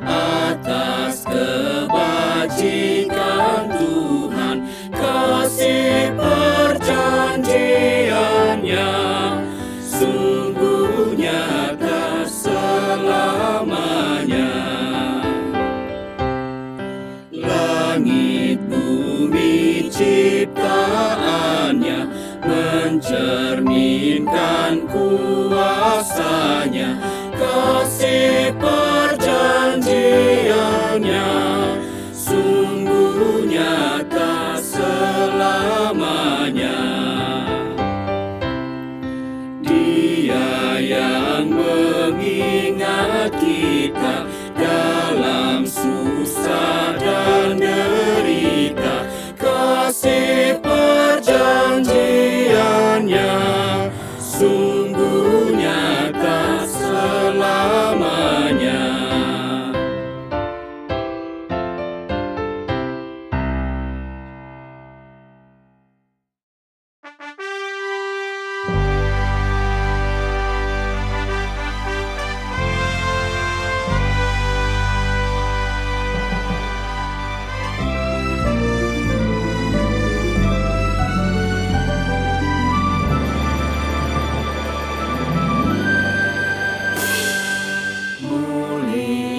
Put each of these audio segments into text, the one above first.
atas kebajikan Tuhan, kasih perjanjiannya sungguh nyata selamanya. Langit bumi ciptaannya mencerminkan kuasanya, kasih perjanjiannya sungguh nyata selamanya. Dia yang mengingat kita dalam susah dan derita, kasih perjanjiannya sungguh nyata selamanya.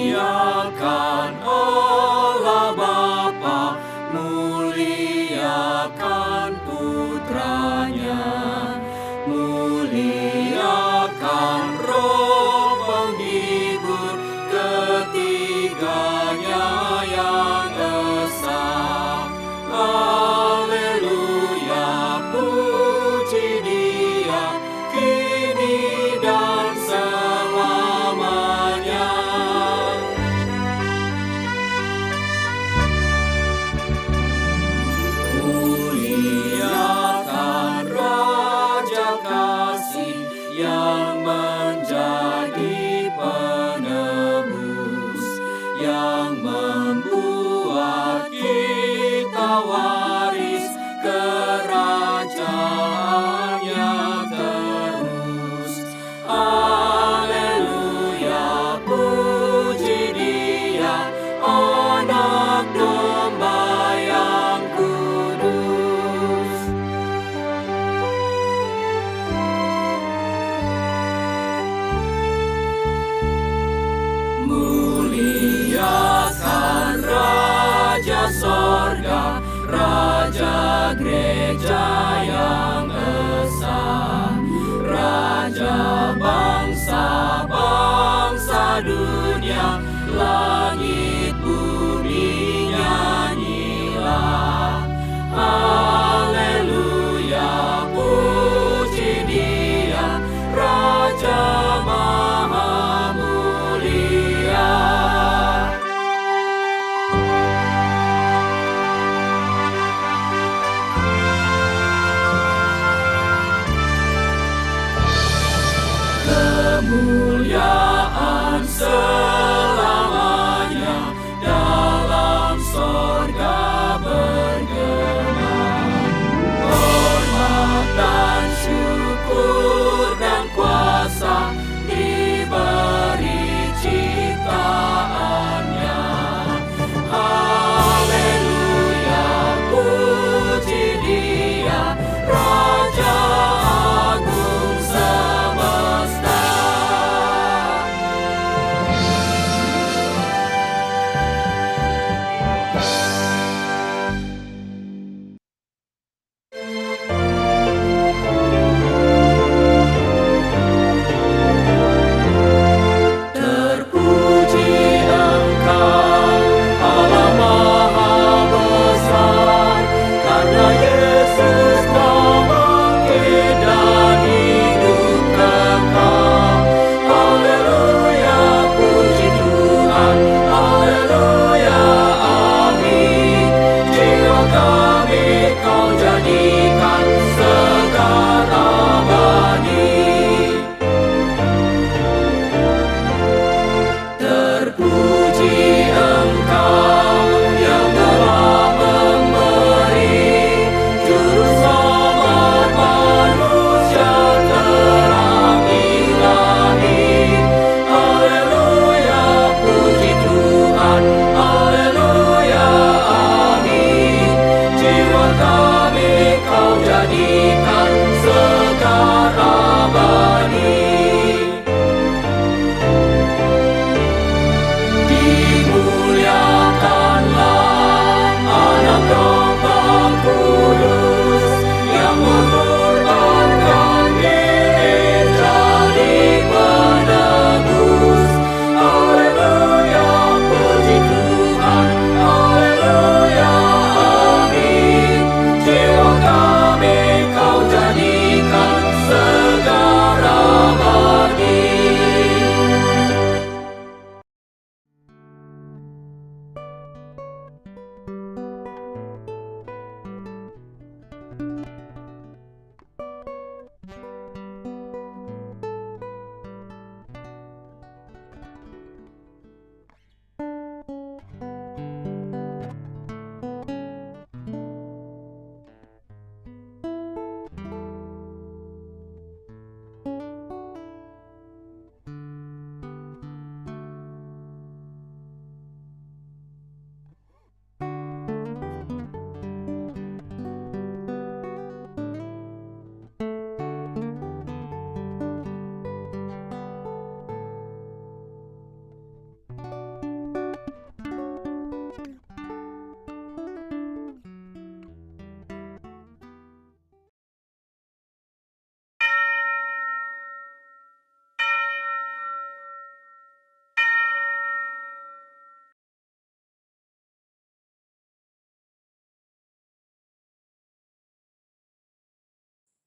Muliakan Allah Bapa, muliakan Putranya, muliakan Roh Penghibur, ketiganya yang esa. Haleluya, puji Dia kini dan selamanya. Muliakan Raja Kasih yang menjadi penebus, yang membuat kita waris kerajaannya terus. Haleluya, puji Dia, Anak Domba yang kudus. Muliakan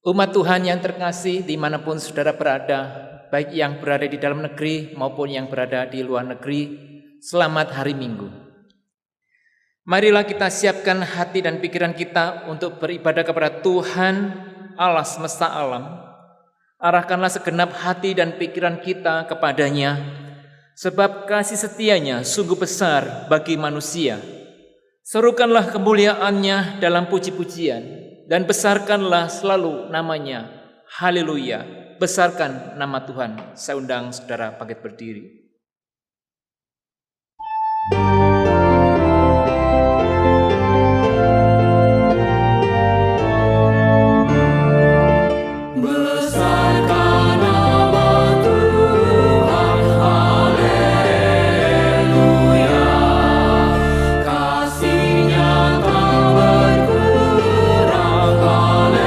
Umat Tuhan yang terkasih dimanapun saudara berada, baik yang berada di dalam negeri maupun yang berada di luar negeri, selamat hari Minggu. Marilah kita siapkan hati dan pikiran kita untuk beribadah kepada Tuhan Allah semesta alam. Arahkanlah segenap hati dan pikiran kita kepadanya, sebab kasih setianya sungguh besar bagi manusia. Serukanlah kemuliaannya dalam puji-pujian, dan besarkanlah selalu namanya. Haleluya. Besarkan nama Tuhan. Saya undang saudara bangkit berdiri. Besarkan nama Tuhan, haleluya. Kasih-Nya tak berkurang, haleluya.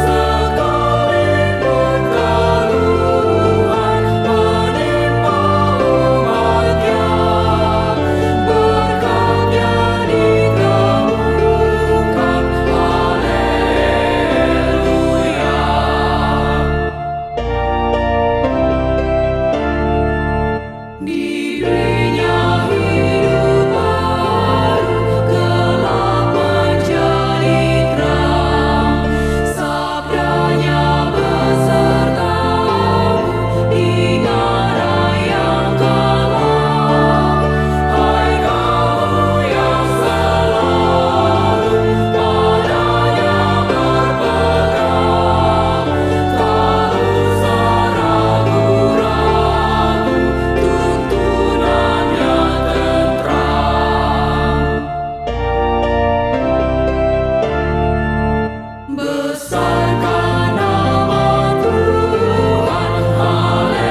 Sekalipun keluhan menimpa umat-Nya, berkat-Nya ditemukan, haleluya. Diberi-Nya hidup baru, gelap menjadi terang. Sabda-Nya besertamu di negara yang gelap. Hai kamu yang selalu padanya berpegang, tak usah ragu-ragu, tuntunannya tenteram. Besarkan nama Tuhan, haleluya.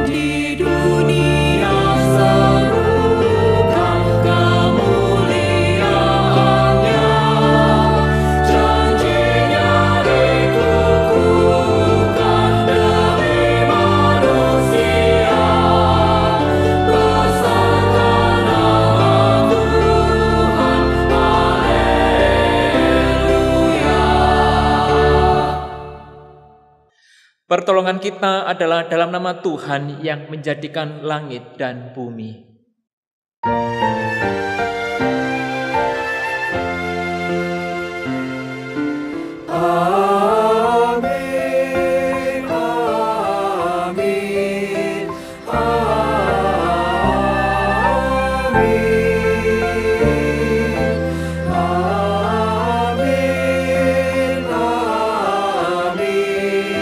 Di dunia serukan kemuliaannya, janji-Nya dikukuhkan demi manusia. Besarkan nama Tuhan, haleluya. Pertolongan kita adalah dalam nama Tuhan yang menjadikan langit dan bumi. Amin, amin, amin, amin, amin, amin.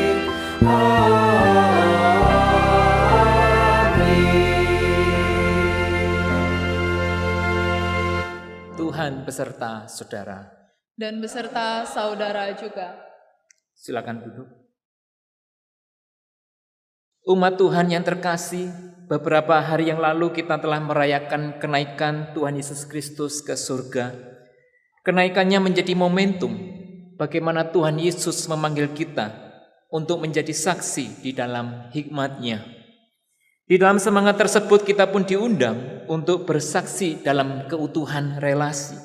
Tuhan beserta saudara. dan beserta saudara juga. Silakan duduk. Umat Tuhan yang terkasih, beberapa hari yang lalu kita telah merayakan kenaikan Tuhan Yesus Kristus ke surga. Kenaikannya menjadi momentum bagaimana Tuhan Yesus memanggil kita untuk menjadi saksi di dalam hikmat-Nya. Di dalam semangat tersebut kita pun diundang untuk bersaksi dalam keutuhan relasi.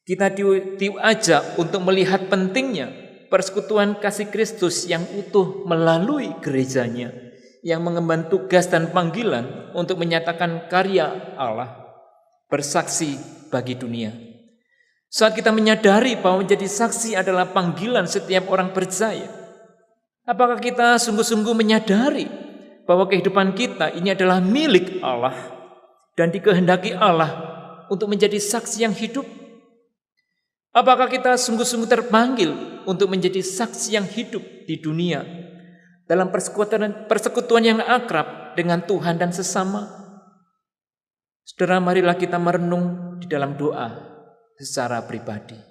Kita diajak untuk melihat pentingnya persekutuan kasih Kristus yang utuh melalui gerejanya, yang mengemban tugas dan panggilan untuk menyatakan karya Allah, bersaksi bagi dunia. Saat kita menyadari bahwa menjadi saksi adalah panggilan setiap orang percaya, apakah kita sungguh-sungguh menyadari bahwa kehidupan kita ini adalah milik Allah dan dikehendaki Allah untuk menjadi saksi yang hidup? Apakah kita sungguh-sungguh terpanggil untuk menjadi saksi yang hidup di dunia dalam persekutuan yang akrab dengan Tuhan dan sesama? Saudara, marilah kita merenung di dalam doa secara pribadi.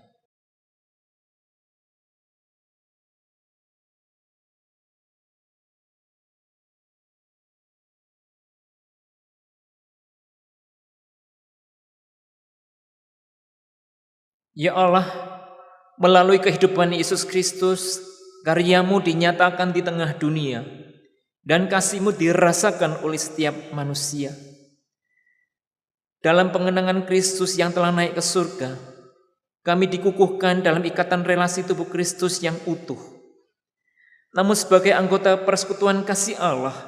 Ya Allah, melalui kehidupan Yesus Kristus, karya-Mu dinyatakan di tengah dunia, dan kasih-Mu dirasakan oleh setiap manusia. Dalam pengenangan Kristus yang telah naik ke surga, kami dikukuhkan dalam ikatan relasi tubuh Kristus yang utuh. Namun sebagai anggota persekutuan kasih Allah,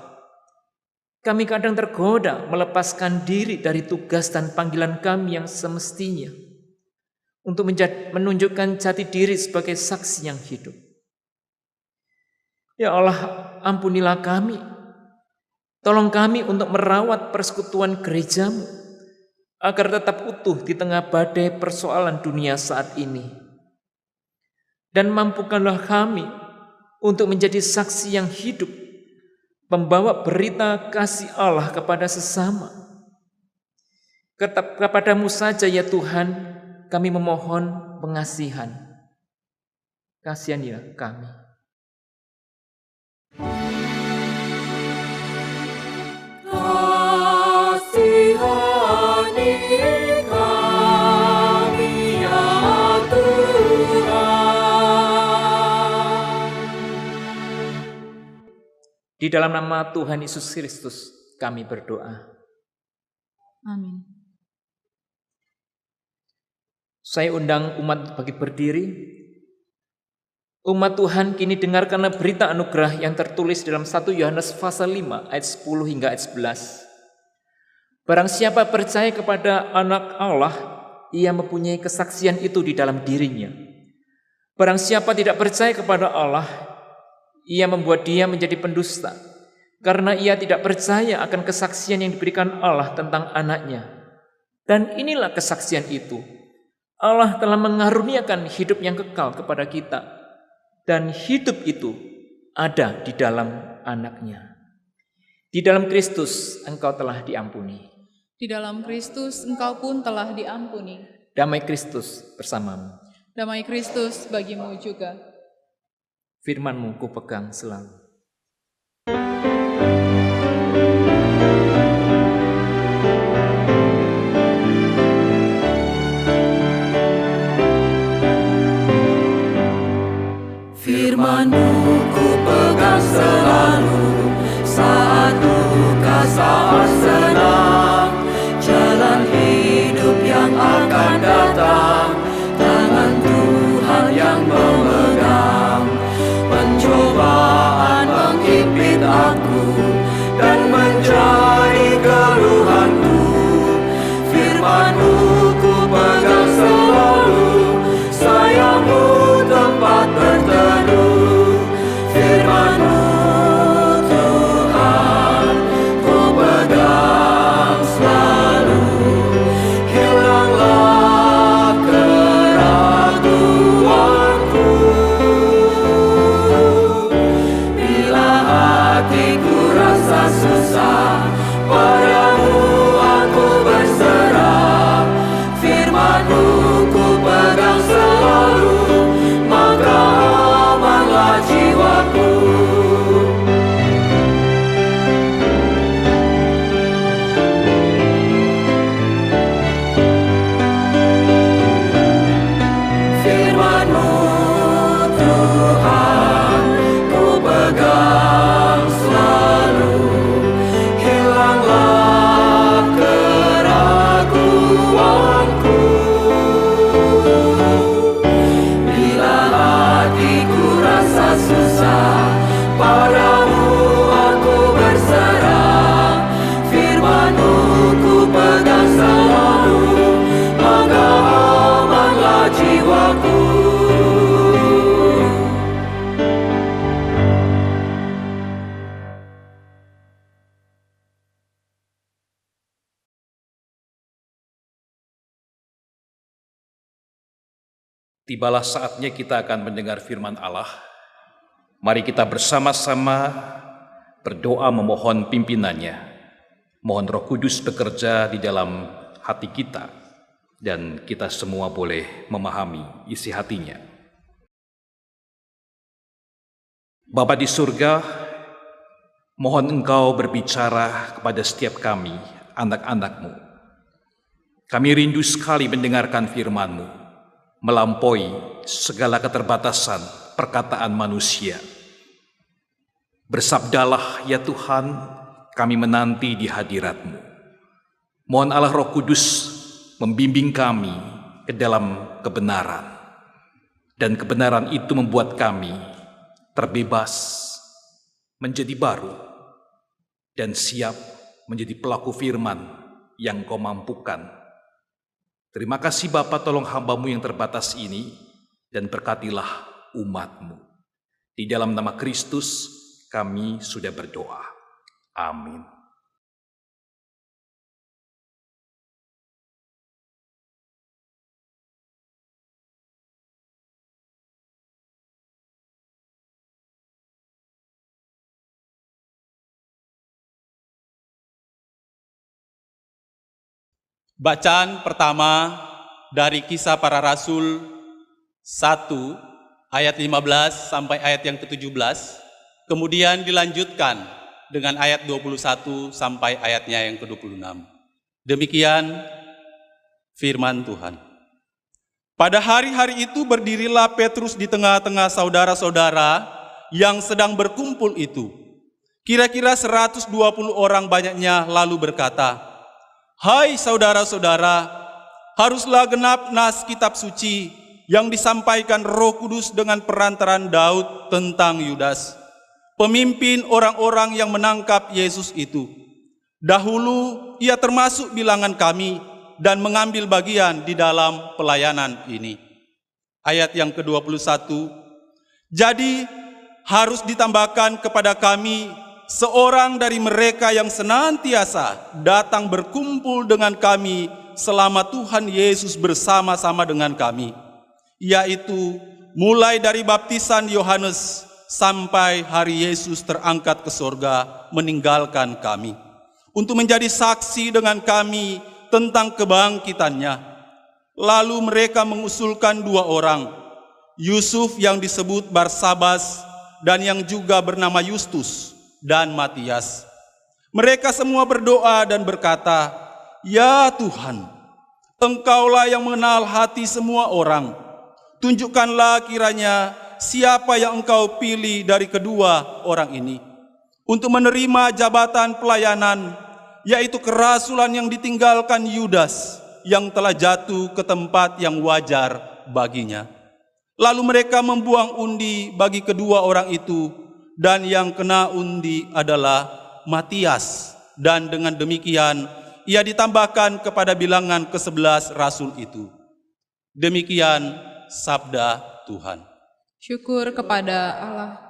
kami kadang tergoda melepaskan diri dari tugas dan panggilan kami yang semestinya untuk menunjukkan jati diri sebagai saksi yang hidup. Ya Allah, ampunilah kami. Tolong kami untuk merawat persekutuan gereja-Mu agar tetap utuh di tengah badai persoalan dunia saat ini. Dan mampukanlah kami untuk menjadi saksi yang hidup, membawa berita kasih Allah kepada sesama. Kepadamu saja ya Tuhan, kami memohon pengasihan. Kasihanilah kami. Kasihani kami ya Tuhan. Di dalam nama Tuhan Yesus Kristus kami berdoa. Amin. Saya undang umat bagi berdiri. Umat Tuhan, kini dengarkanlah berita anugerah yang tertulis dalam 1 Yohanes pasal 5 ayat 10 hingga ayat 11. Barang siapa percaya kepada Anak Allah, ia mempunyai kesaksian itu di dalam dirinya. Barang siapa tidak percaya kepada Allah, ia membuat dia menjadi pendusta, karena ia tidak percaya akan kesaksian yang diberikan Allah tentang Anaknya. Dan inilah kesaksian itu, Allah telah mengaruniakan hidup yang kekal kepada kita, dan hidup itu ada di dalam Anaknya. Di dalam Kristus engkau telah diampuni. Di dalam Kristus engkau pun telah diampuni. Damai Kristus bersamamu. Damai Kristus bagimu juga. Firman-Mu ku pegang selalu. Firman-Mu ku pegang selalu, saat duka, saat senang, jalan hidup yang akan datang, tangan Tuhan yang memegang. Pencobaan menghimpit aku dan menjadi keluhanku. Firman-Mu ku pegang selalu, sayang-Mu tempat berteduh. Firman-Mu Tuhan ku pegang selalu, hilanglah keraguanku. Bila hatiku rasa susah, padamu aku berserah. Firman-Mu ku pegang selalu, maka amanlah jiwaku. Firman-Mu Tuhan ku pegang selalu, hilanglah keraguanku. Bila hatiku rasa susah, padamu aku berserah. Firman-Mu ku pegang selalu, maka amanlah jiwaku. Tibalah saatnya kita akan mendengar firman Allah. Mari kita bersama-sama berdoa memohon pimpinannya. Mohon Roh Kudus bekerja di dalam hati kita, dan kita semua boleh memahami isi hatinya. Bapa di surga, mohon Engkau berbicara kepada setiap kami, anak-anak-Mu. Kami rindu sekali mendengarkan firman-Mu, melampaui segala keterbatasan perkataan manusia. Bersabdalah ya Tuhan, kami menanti di hadirat-Mu. Mohon Allah Roh Kudus membimbing kami ke dalam kebenaran, dan kebenaran itu membuat kami terbebas, menjadi baru, dan siap menjadi pelaku firman yang Kau mampukan. Terima kasih Bapa, tolong hamba-Mu yang terbatas ini, dan berkatilah umat-Mu. Di dalam nama Kristus kami sudah berdoa. Amin. Bacaan pertama dari Kisah Para Rasul 1 ayat 15 sampai ayat yang ke-17, kemudian dilanjutkan dengan ayat 21 sampai ayatnya yang ke-26. Demikian firman Tuhan. Pada hari-hari itu berdirilah Petrus di tengah-tengah saudara-saudara yang sedang berkumpul itu. Kira-kira 120 orang banyaknya, lalu berkata, "Hai saudara-saudara, haruslah genap nas kitab suci yang disampaikan Roh Kudus dengan perantaran Daud tentang Yudas, pemimpin orang-orang yang menangkap Yesus itu. Dahulu ia termasuk bilangan kami dan mengambil bagian di dalam pelayanan ini." Ayat yang ke-21, "Jadi harus ditambahkan kepada kami seorang dari mereka yang senantiasa datang berkumpul dengan kami selama Tuhan Yesus bersama-sama dengan kami, yaitu mulai dari baptisan Yohanes sampai hari Yesus terangkat ke sorga meninggalkan kami, untuk menjadi saksi dengan kami tentang kebangkitannya. Lalu mereka mengusulkan 2 orang, Yusuf yang disebut Barsabas dan yang juga bernama Yustus, dan Matias. Mereka semua berdoa dan berkata, "Ya Tuhan, Engkaulah yang mengenal hati semua orang. Tunjukkanlah kiranya siapa yang Engkau pilih dari kedua orang ini untuk menerima jabatan pelayanan, yaitu kerasulan yang ditinggalkan Yudas yang telah jatuh ke tempat yang wajar baginya." Lalu mereka membuang undi bagi kedua orang itu, dan yang kena undi adalah Matias, dan dengan demikian ia ditambahkan kepada bilangan ke-11 rasul itu. Demikian sabda Tuhan. Syukur kepada Allah.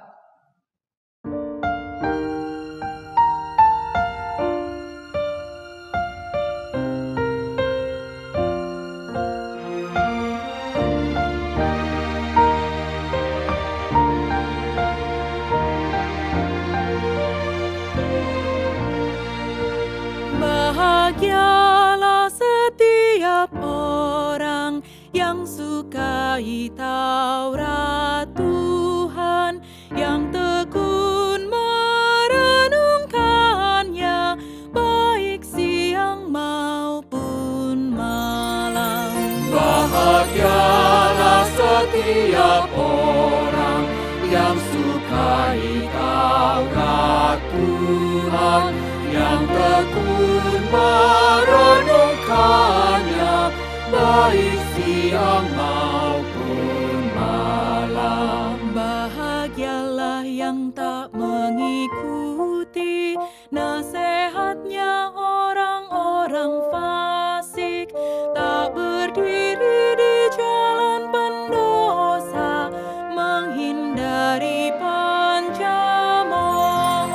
Bahagialah setiap orang yang sukai Taurat Tuhan, yang tekun merenungkannya baik siang maupun malam. Bahagialah setiap orang yang sukai Taurat Tuhan, yang tekun merenungkannya baik siang maupun malam. Bahagialah yang tak mengikuti nasihatnya orang-orang fasik, tak berdiri di jalan pendosa, menghindari panjamoh.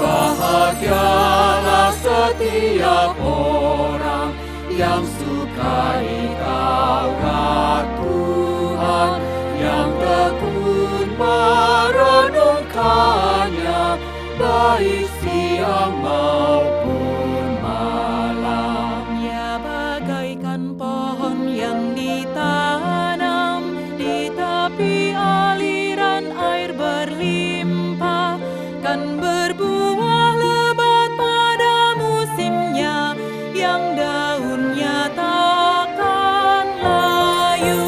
Bahagialah setiap orang yang sukai Taurat Tuhan, yang tekun merenungkannya baik siang maupun malam. Ia bagaikan pohon yang ditanam di tepi aliran air berlimpah, kan berbuah lebat pada musimnya, yang daunnya takkan layu.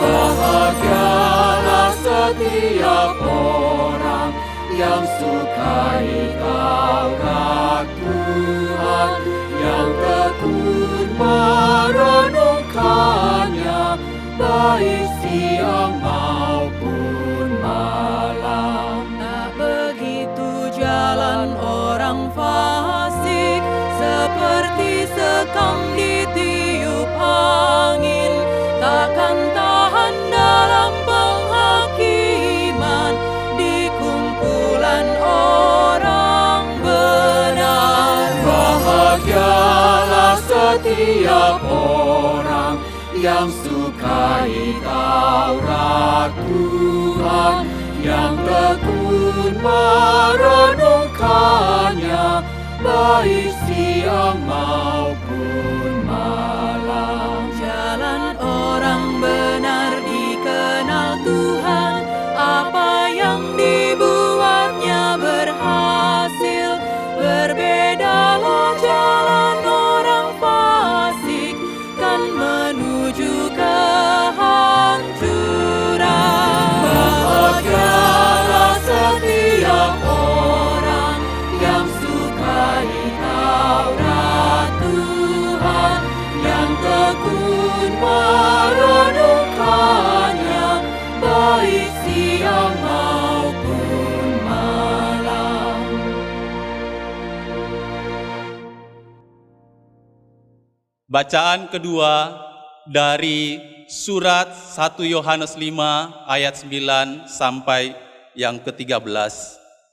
Bahagialah setiap orang yang sukai Taurat Tuhan, yang tekun fasik, seperti sekam ditiup angin, takkan tahan dalam penghakiman di kumpulan orang benar. Bahagialah setiap orang yang sukai Taurat Tuhan, yang tekun merenungkannya, baik siang maupun malam. Jalan orang benar dikenal Tuhan, apa yang dibuatnya berhasil. Berbedalah jalan orang fasik, kan menuju kehancuran. Bahagialah setiap orang yang sukai Taurat Tuhan, yang tekun merenungkannya, baik siang maupun malam. Bacaan kedua dari surat 1 Yohanes 5 ayat 9 sampai yang ke-13.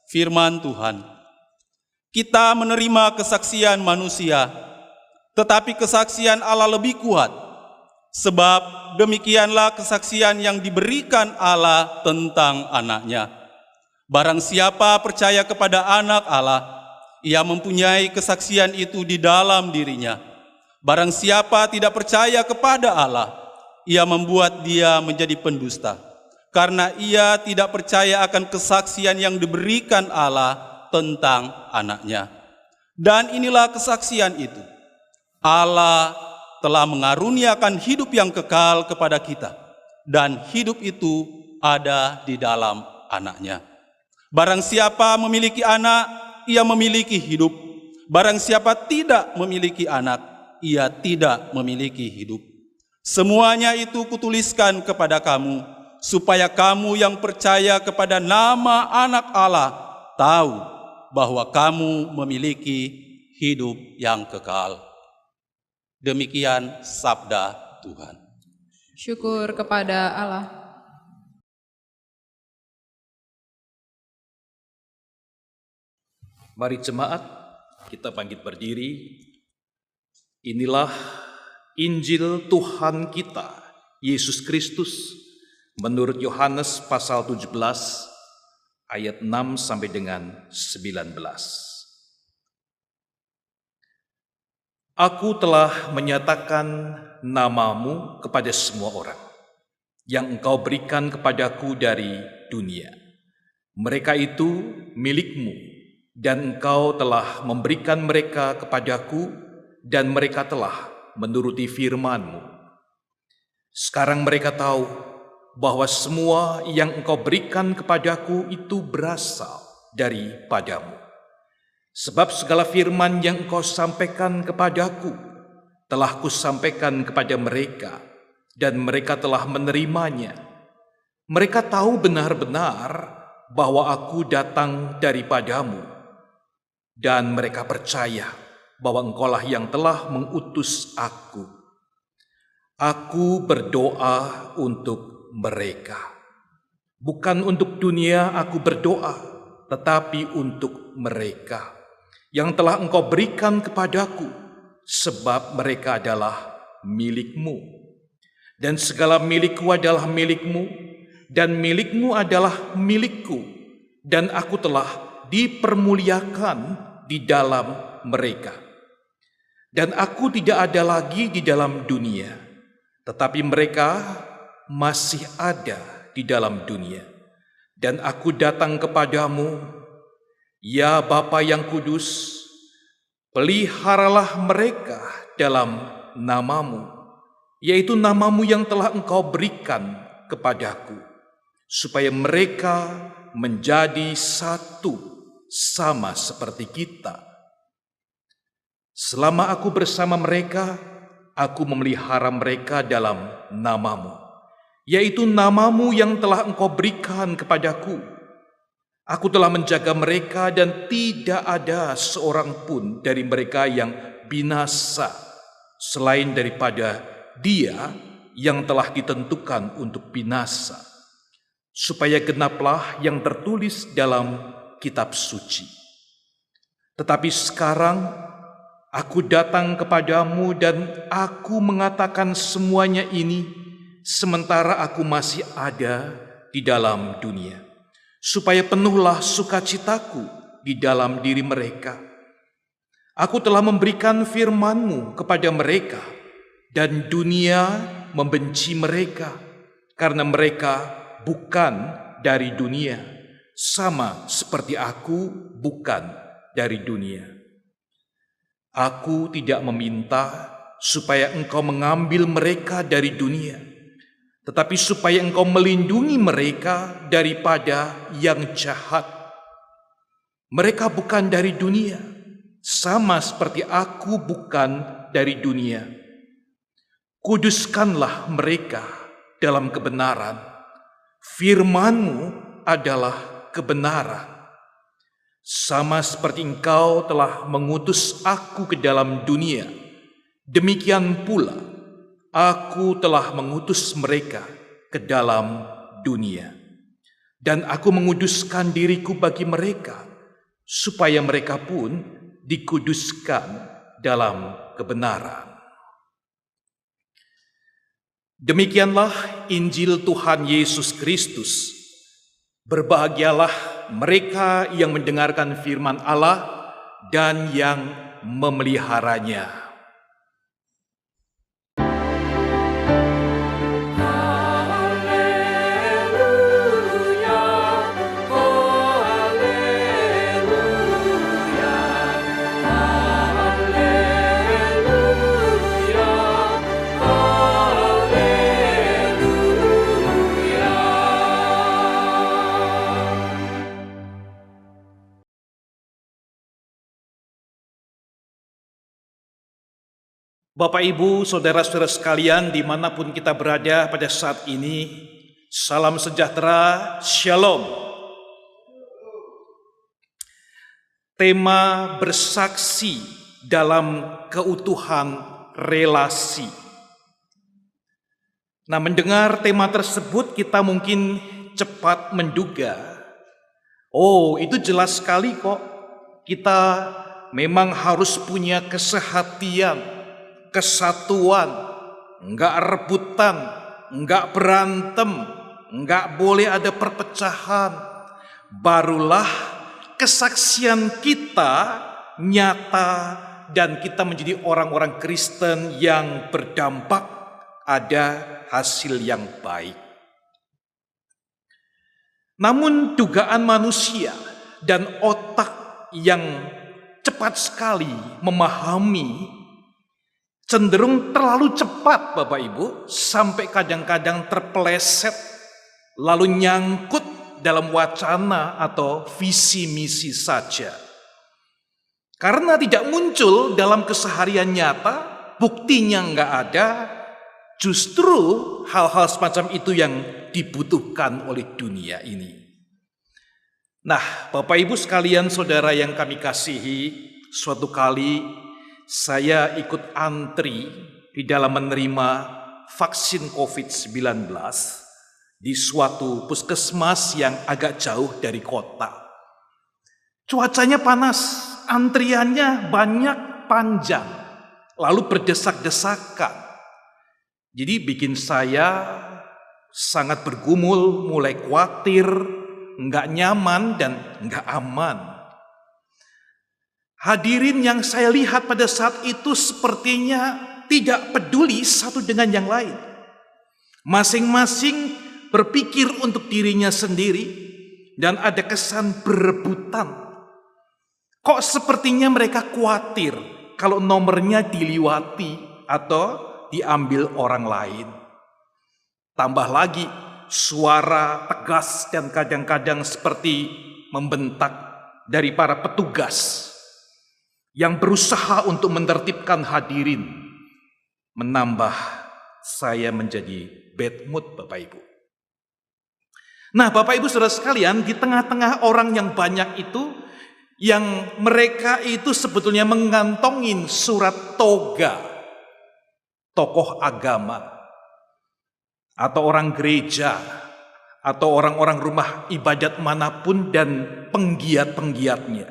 Firman Tuhan. Kita menerima kesaksian manusia, tetapi kesaksian Allah lebih kuat. Sebab demikianlah kesaksian yang diberikan Allah tentang anaknya. Barang siapa percaya kepada anak Allah, ia mempunyai kesaksian itu di dalam dirinya. Barang siapa tidak percaya kepada Allah, ia membuat dia menjadi pendusta, karena ia tidak percaya akan kesaksian yang diberikan Allah tentang anaknya. Dan inilah kesaksian itu, Allah telah mengaruniakan hidup yang kekal kepada kita, dan hidup itu ada di dalam anaknya. Barang siapa memiliki anak, ia memiliki hidup. Barang siapa tidak memiliki anak, ia tidak memiliki hidup. Semuanya itu kutuliskan kepada kamu, supaya kamu yang percaya kepada nama anak Allah tahu bahwa kamu memiliki hidup yang kekal. Demikian sabda Tuhan. Syukur kepada Allah. Mari jemaat, kita bangkit berdiri. Inilah Injil Tuhan kita, Yesus Kristus, menurut Yohanes pasal 17, ayat 6 sampai dengan 19. Aku telah menyatakan namamu kepada semua orang, yang engkau berikan kepadaku dari dunia. Mereka itu milikmu, dan engkau telah memberikan mereka kepadaku, dan mereka telah menuruti firman-Mu. Sekarang mereka tahu bahwa semua yang engkau berikan kepadaku itu berasal daripadamu. Sebab segala firman yang engkau sampaikan kepadaku telah kusampaikan kepada mereka, dan mereka telah menerimanya. Mereka tahu benar-benar bahwa aku datang daripadamu, dan mereka percaya bahwa engkaulah yang telah mengutus aku. Aku berdoa untuk mereka. Bukan untuk dunia aku berdoa, tetapi untuk mereka yang telah engkau berikan kepadaku, sebab mereka adalah milikmu. Dan segala milikku adalah milikmu, dan milikmu adalah milikku, dan aku telah dipermuliakan di dalam mereka. Dan aku tidak ada lagi di dalam dunia, tetapi mereka masih ada di dalam dunia. Dan aku datang kepadamu, ya Bapa yang kudus, peliharalah mereka dalam namamu, yaitu namamu yang telah engkau berikan kepadaku, supaya mereka menjadi satu sama seperti kita. Selama aku bersama mereka, aku memelihara mereka dalam namamu, yaitu namamu yang telah engkau berikan kepadaku. Aku telah menjaga mereka dan tidak ada seorang pun dari mereka yang binasa selain daripada dia yang telah ditentukan untuk binasa, supaya genaplah yang tertulis dalam kitab suci. Tetapi sekarang aku datang kepadamu dan aku mengatakan semuanya ini sementara aku masih ada di dalam dunia, supaya penuhlah sukacitaku di dalam diri mereka. Aku telah memberikan firman-Mu kepada mereka, dan dunia membenci mereka, karena mereka bukan dari dunia, sama seperti aku bukan dari dunia. Aku tidak meminta supaya Engkau mengambil mereka dari dunia, tetapi supaya Engkau melindungi mereka daripada yang jahat. Mereka bukan dari dunia, sama seperti aku bukan dari dunia. Kuduskanlah mereka dalam kebenaran. Firman-Mu adalah kebenaran. Sama seperti Engkau telah mengutus aku ke dalam dunia, demikian pula aku telah mengutus mereka ke dalam dunia. Dan aku menguduskan diriku bagi mereka, supaya mereka pun dikuduskan dalam kebenaran. Demikianlah Injil Tuhan Yesus Kristus. Berbahagialah mereka yang mendengarkan firman Allah dan yang memeliharanya. Haleluya, oh haleluya, haleluya, haleluya. Bapak, Ibu, saudara-saudara sekalian dimanapun kita berada pada saat ini, salam sejahtera, shalom. Tema bersaksi dalam keutuhan relasi. Nah, mendengar tema tersebut kita mungkin cepat menduga, oh itu jelas sekali kok, kita memang harus punya kesehatian, kesatuan, enggak rebutan, enggak berantem, enggak boleh ada perpecahan. Barulah kesaksian kita nyata dan kita menjadi orang-orang Kristen yang berdampak, ada hasil yang baik. Namun dugaan manusia dan otak yang cepat sekali memahami cenderung terlalu cepat, Bapak Ibu, sampai kadang-kadang terpeleset lalu nyangkut dalam wacana atau visi misi saja. Karena tidak muncul dalam keseharian nyata, buktinya enggak ada, justru hal-hal semacam itu yang dibutuhkan oleh dunia ini. Nah, Bapak Ibu sekalian, saudara yang kami kasihi, suatu kali saya ikut antri di dalam menerima vaksin COVID-19 di suatu puskesmas yang agak jauh dari kota. Cuacanya panas, antriannya banyak, panjang, lalu berdesak-desakan. Jadi bikin saya sangat bergumul, mulai khawatir, enggak nyaman dan enggak aman. Hadirin yang saya lihat pada saat itu sepertinya tidak peduli satu dengan yang lain. Masing-masing berpikir untuk dirinya sendiri dan ada kesan berebutan. Kok sepertinya mereka khawatir kalau nomornya diliwati atau diambil orang lain. Tambah lagi suara tegas dan kadang-kadang seperti membentak dari para petugas yang berusaha untuk menertibkan hadirin, menambah saya menjadi bad mood, Bapak Ibu. Nah, Bapak Ibu Saudara sekalian, di tengah-tengah orang yang banyak itu, yang mereka itu sebetulnya mengantongin surat toga, tokoh agama, atau orang gereja, atau orang-orang rumah ibadat manapun dan penggiat-penggiatnya,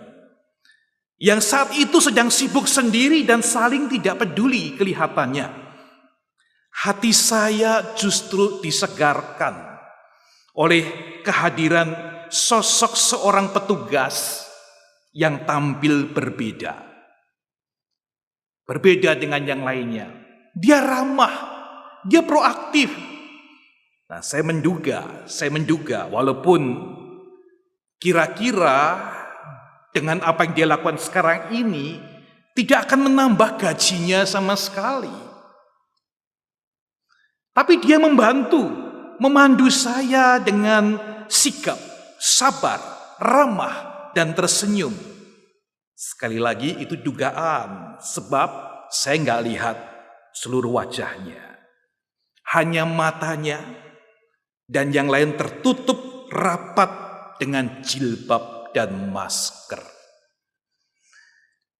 yang saat itu sedang sibuk sendiri dan saling tidak peduli kelihatannya. Hati saya justru disegarkan oleh kehadiran sosok seorang petugas yang tampil berbeda. Berbeda dengan yang lainnya. Dia ramah, dia proaktif. Nah, saya menduga walaupun kira-kira dengan apa yang dia lakukan sekarang ini tidak akan menambah gajinya sama sekali. Tapi dia memandu saya dengan sikap, sabar, ramah, dan tersenyum. Sekali lagi itu dugaan, sebab saya nggak lihat seluruh wajahnya. Hanya matanya dan yang lain tertutup rapat dengan jilbab dan masker.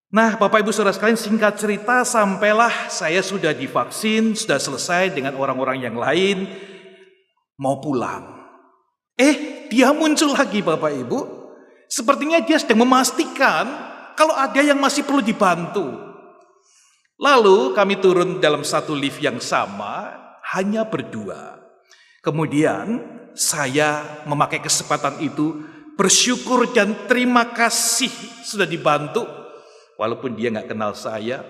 Nah, Bapak Ibu Saudara sekalian, singkat cerita sampailah saya sudah divaksin, sudah selesai dengan orang-orang yang lain, mau pulang. Dia muncul lagi Bapak Ibu. Sepertinya dia sedang memastikan kalau ada yang masih perlu dibantu. Lalu kami turun dalam satu lift yang sama, hanya berdua. Kemudian saya memakai kesempatan itu bersyukur dan terima kasih sudah dibantu. Walaupun dia nggak kenal saya.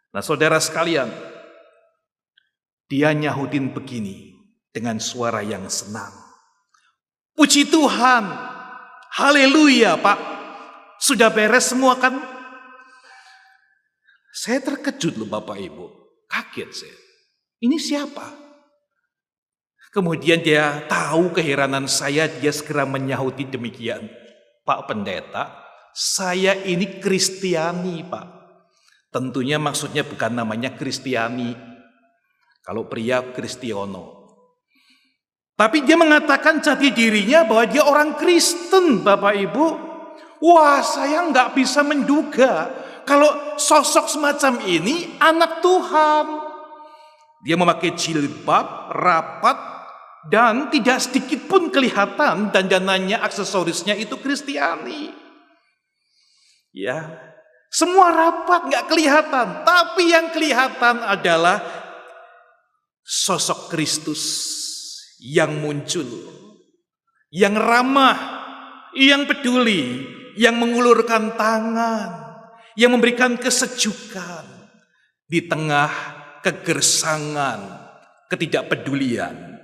Nah, saudara sekalian, dia nyahutin begini dengan suara yang senang. Puji Tuhan, haleluya Pak, sudah beres semua kan? Saya terkejut loh Bapak Ibu, kaget saya. Ini siapa? Kemudian dia tahu keheranan saya, dia segera menyahuti demikian. Pak Pendeta, saya ini Kristiani Pak. Tentunya maksudnya bukan namanya Kristiani. Kalau pria Kristiono. Tapi dia mengatakan jati dirinya bahwa dia orang Kristen Bapak Ibu. Wah, saya nggak bisa menduga kalau sosok semacam ini anak Tuhan. Dia memakai jilbab, rapat, dan tidak sedikit pun kelihatan dandanannya, aksesorisnya itu Kristiani. Ya, semua rapat nggak kelihatan, tapi yang kelihatan adalah sosok Kristus yang muncul, yang ramah, yang peduli, yang mengulurkan tangan, yang memberikan kesejukan di tengah kegersangan, ketidakpedulian,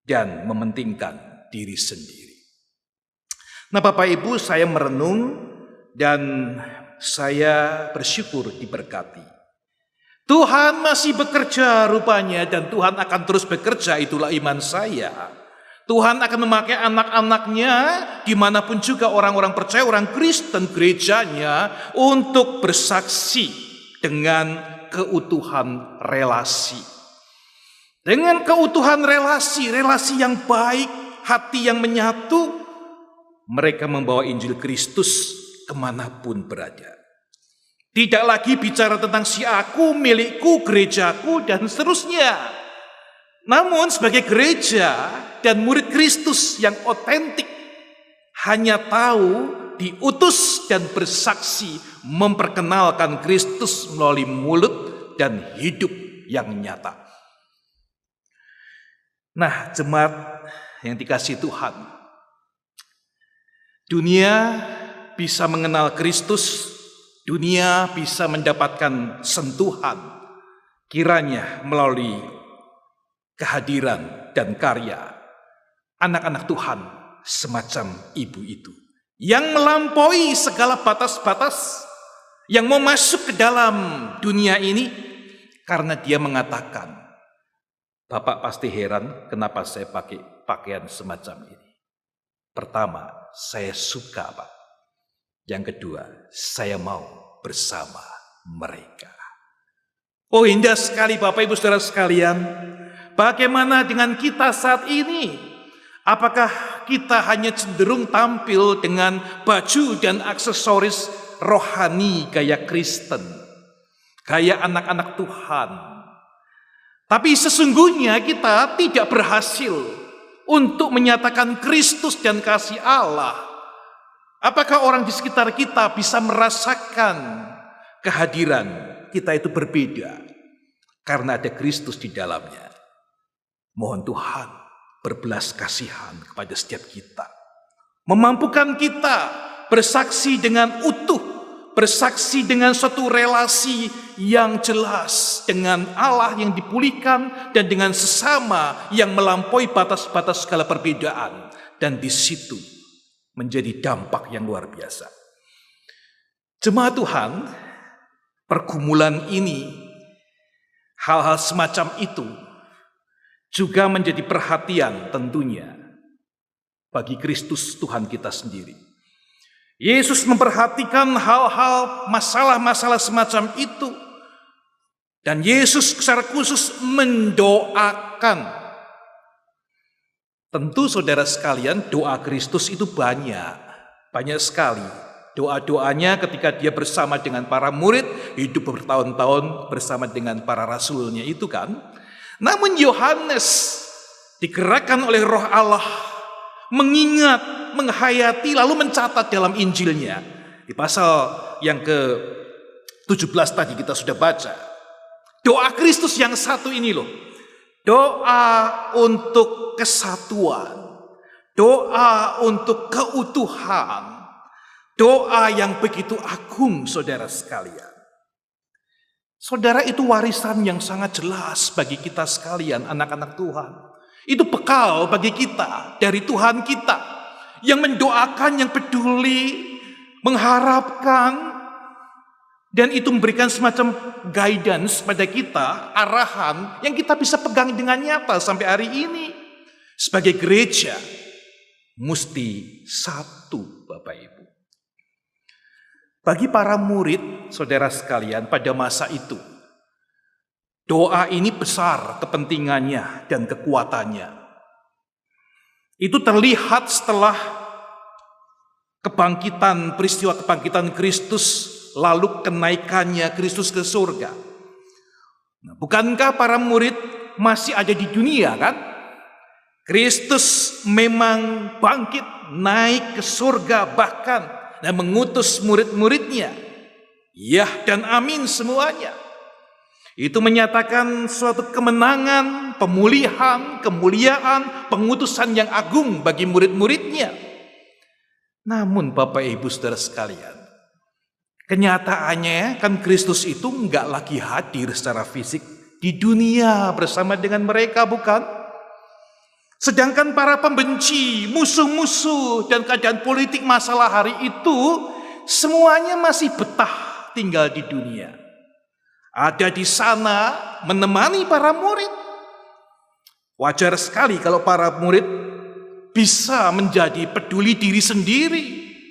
dan mementingkan diri sendiri. Nah, Bapak Ibu, saya merenung dan saya bersyukur diberkati. Tuhan masih bekerja rupanya, dan Tuhan akan terus bekerja, itulah iman saya. Tuhan akan memakai anak-anaknya dimanapun juga orang-orang percaya, orang Kristen, gerejanya, untuk bersaksi dengan keutuhan relasi. Dengan keutuhan relasi yang baik, hati yang menyatu, mereka membawa Injil Kristus kemanapun berada. Tidak lagi bicara tentang si aku, milikku, gerejaku, dan seterusnya. Namun sebagai gereja dan murid Kristus yang otentik, hanya tahu diutus dan bersaksi memperkenalkan Kristus melalui mulut dan hidup yang nyata. Nah, jemaat yang dikasihi Tuhan, dunia bisa mengenal Kristus, dunia bisa mendapatkan sentuhan kiranya melalui kehadiran dan karya anak-anak Tuhan semacam ibu itu, yang melampaui segala batas-batas, yang mau masuk ke dalam dunia ini karena dia mengatakan, Bapak pasti heran kenapa saya pakai pakaian semacam ini. Pertama, saya suka Pak. Yang kedua, saya mau bersama mereka. Oh, indah sekali Bapak Ibu Saudara sekalian. Bagaimana dengan kita saat ini? Apakah kita hanya cenderung tampil dengan baju dan aksesoris rohani gaya Kristen, gaya anak-anak Tuhan, tapi sesungguhnya kita tidak berhasil untuk menyatakan Kristus dan kasih Allah? Apakah orang di sekitar kita bisa merasakan kehadiran kita itu berbeda karena ada Kristus di dalamnya? Mohon Tuhan berbelas kasihan kepada setiap kita, memampukan kita bersaksi dengan utuh, bersaksi dengan suatu relasi yang jelas dengan Allah yang dipulihkan dan dengan sesama yang melampaui batas-batas segala perbedaan, dan di situ menjadi dampak yang luar biasa. Jemaat Tuhan, pergumulan ini, hal-hal semacam itu juga menjadi perhatian tentunya bagi Kristus Tuhan kita sendiri. Yesus memperhatikan hal-hal, masalah-masalah semacam itu, dan Yesus secara khusus mendoakan. Tentu saudara sekalian, doa Kristus itu banyak sekali. Doa-doanya ketika dia bersama dengan para murid, hidup bertahun-tahun bersama dengan para rasulnya itu kan. Namun Yohanes digerakkan oleh Roh Allah, mengingat, menghayati, lalu mencatat dalam Injilnya. Di pasal yang ke-17 tadi kita sudah baca. Doa Kristus yang satu ini loh. Doa untuk kesatuan, doa untuk keutuhan, doa yang begitu agung, saudara sekalian. Saudara, itu warisan yang sangat jelas bagi kita sekalian, anak-anak Tuhan. Itu bekal bagi kita dari Tuhan kita yang mendoakan, yang peduli, mengharapkan, dan itu memberikan semacam guidance pada kita, arahan yang kita bisa pegang dengan nyata sampai hari ini. Sebagai gereja, mesti satu, Bapak Ibu. Bagi para murid, saudara sekalian, pada masa itu, doa ini besar kepentingannya dan kekuatannya. Itu terlihat setelah peristiwa kebangkitan Kristus, lalu kenaikannya Kristus ke surga. Nah, bukankah para murid masih ada di dunia kan? Kristus memang bangkit, naik ke surga bahkan, dan mengutus murid-muridnya. Ya dan amin semuanya. Itu menyatakan suatu kemenangan, pemulihan, kemuliaan, pengutusan yang agung bagi murid-muridnya. Namun Bapak Ibu Saudara sekalian, kenyataannya kan Kristus itu enggak lagi hadir secara fisik di dunia bersama dengan mereka, bukan? Sedangkan para pembenci, musuh-musuh, dan keadaan politik masalah hari itu semuanya masih betah tinggal di dunia. Ada di sana menemani para murid. Wajar sekali kalau para murid bisa menjadi peduli diri sendiri,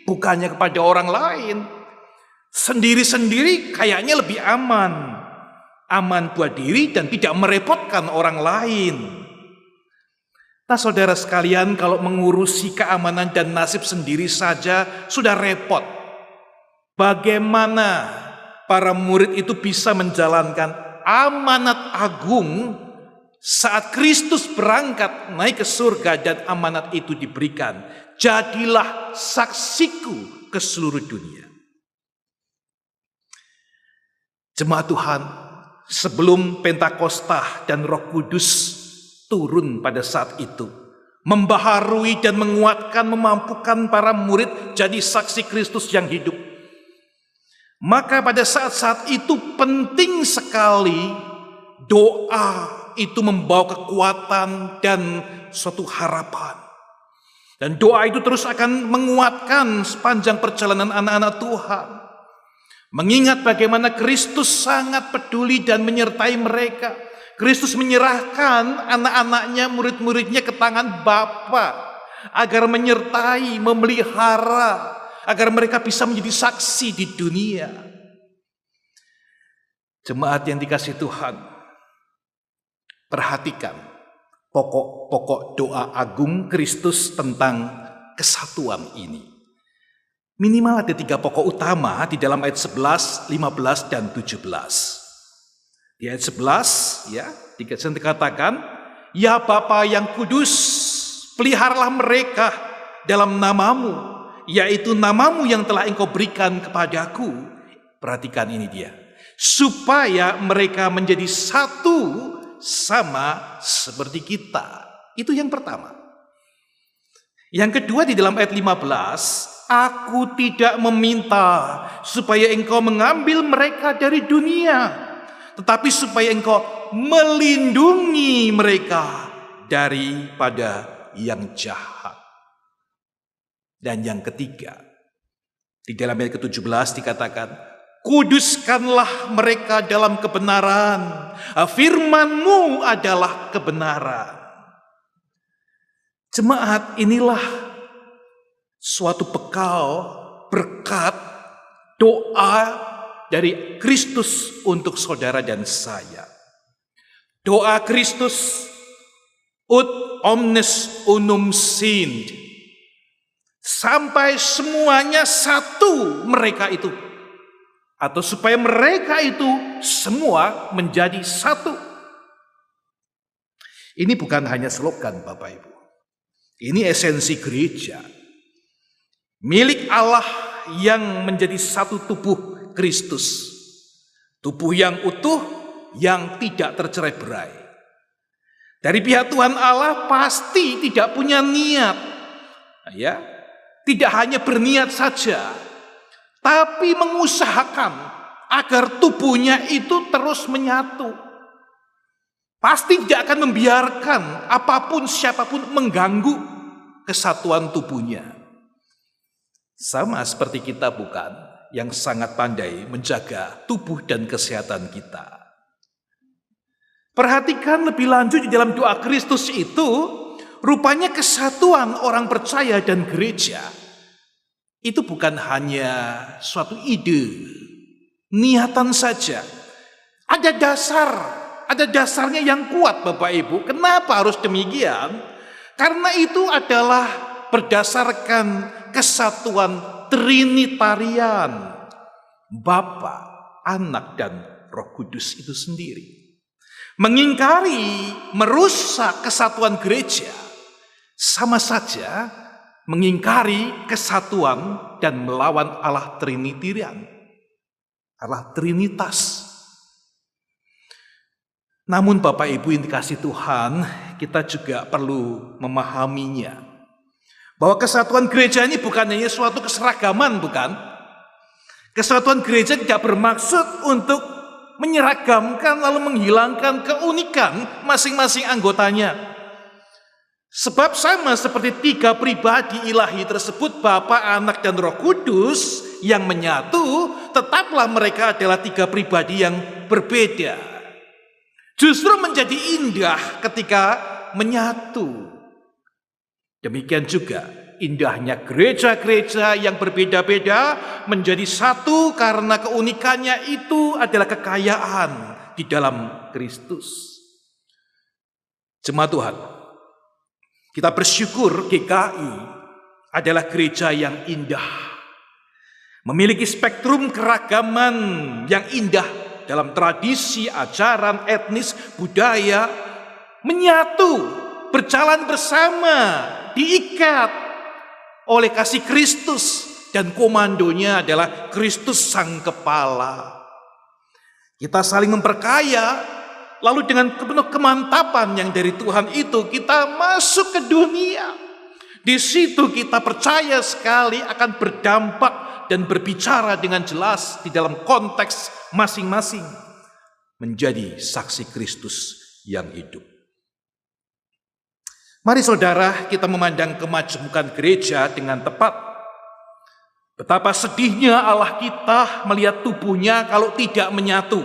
bukannya kepada orang lain. Sendiri-sendiri kayaknya lebih aman. Aman buat diri dan tidak merepotkan orang lain. Nah saudara sekalian, kalau mengurusi keamanan dan nasib sendiri saja sudah repot. Bagaimana para murid itu bisa menjalankan amanat agung saat Kristus berangkat naik ke surga dan amanat itu diberikan? Jadilah saksiku ke seluruh dunia. Jemaat Tuhan, sebelum Pentakosta dan Roh Kudus turun pada saat itu, membaharui dan menguatkan, memampukan para murid jadi saksi Kristus yang hidup. Maka pada saat-saat itu penting sekali doa itu membawa kekuatan dan suatu harapan. Dan doa itu terus akan menguatkan sepanjang perjalanan anak-anak Tuhan. Mengingat bagaimana Kristus sangat peduli dan menyertai mereka. Kristus menyerahkan anak-anaknya, murid-muridnya ke tangan Bapa agar menyertai, memelihara, agar mereka bisa menjadi saksi di dunia. Jemaat yang dikasihi Tuhan, perhatikan pokok-pokok doa agung Kristus tentang kesatuan ini. Minimal ada 3 pokok utama di dalam ayat 11, 15, dan 17. Di ayat 11 ya, dikatakan, "Ya Bapa yang kudus, peliharalah mereka dalam namamu, yaitu namamu yang telah Engkau berikan kepadaku." Perhatikan ini dia. Supaya mereka menjadi satu sama seperti kita. Itu yang pertama. Yang kedua di dalam ayat 15, "Aku tidak meminta supaya Engkau mengambil mereka dari dunia, tetapi supaya Engkau melindungi mereka daripada yang jahat." Dan yang ketiga, di dalam ayat ke-17 dikatakan, "Kuduskanlah mereka dalam kebenaran, firman-Mu adalah kebenaran." Jemaat, inilah suatu bekal, berkat, doa dari Kristus untuk saudara dan saya. Doa Kristus, ut omnes unum sint, sampai semuanya satu mereka itu, atau supaya mereka itu semua menjadi satu. Ini bukan hanya slogan, Bapak Ibu. Ini esensi gereja. Milik Allah yang menjadi satu tubuh Kristus. Tubuh yang utuh, yang tidak tercerai-berai. Dari pihak Tuhan Allah pasti tidak punya niat, ya, tidak hanya berniat saja, tapi mengusahakan agar tubuhnya itu terus menyatu. Pasti tidak akan membiarkan apapun siapapun mengganggu kesatuan tubuhnya. Sama seperti kita bukan, yang sangat pandai menjaga tubuh dan kesehatan kita. Perhatikan lebih lanjut di dalam doa Kristus itu, rupanya kesatuan orang percaya dan gereja itu bukan hanya suatu ide, niatan saja. Ada dasarnya yang kuat, Bapak Ibu. Kenapa harus demikian? Karena itu adalah berdasarkan kesatuan Trinitarian, Bapa, Anak, dan Roh Kudus itu sendiri. Mengingkari, merusak kesatuan gereja sama saja mengingkari kesatuan dan melawan Allah Trinitarian, Allah Trinitas. Namun Bapak Ibu yang dikasihi Tuhan, kita juga perlu memahaminya. Bahwa kesatuan gereja ini bukan hanya suatu keseragaman, bukan. Kesatuan gereja tidak bermaksud untuk menyeragamkan lalu menghilangkan keunikan masing-masing anggotanya. Sebab sama seperti 3 pribadi ilahi tersebut, Bapa, Anak, dan Roh Kudus yang menyatu, tetaplah mereka adalah 3 pribadi yang berbeda. Justru menjadi indah ketika menyatu. Demikian juga indahnya gereja-gereja yang berbeda-beda menjadi satu karena keunikannya itu adalah kekayaan di dalam Kristus. Jemaat Tuhan, kita bersyukur GKI adalah gereja yang indah. Memiliki spektrum keragaman yang indah dalam tradisi, ajaran, etnis, budaya, menyatu, berjalan bersama, diikat oleh kasih Kristus, dan komandonya adalah Kristus Sang Kepala. Kita saling memperkaya, lalu dengan penuh kemantapan yang dari Tuhan itu kita masuk ke dunia. Di situ kita percaya sekali akan berdampak dan berbicara dengan jelas di dalam konteks masing-masing, menjadi saksi Kristus yang hidup. Mari saudara, kita memandang kemajemukan gereja dengan tepat. Betapa sedihnya Allah kita melihat tubuhnya kalau tidak menyatu.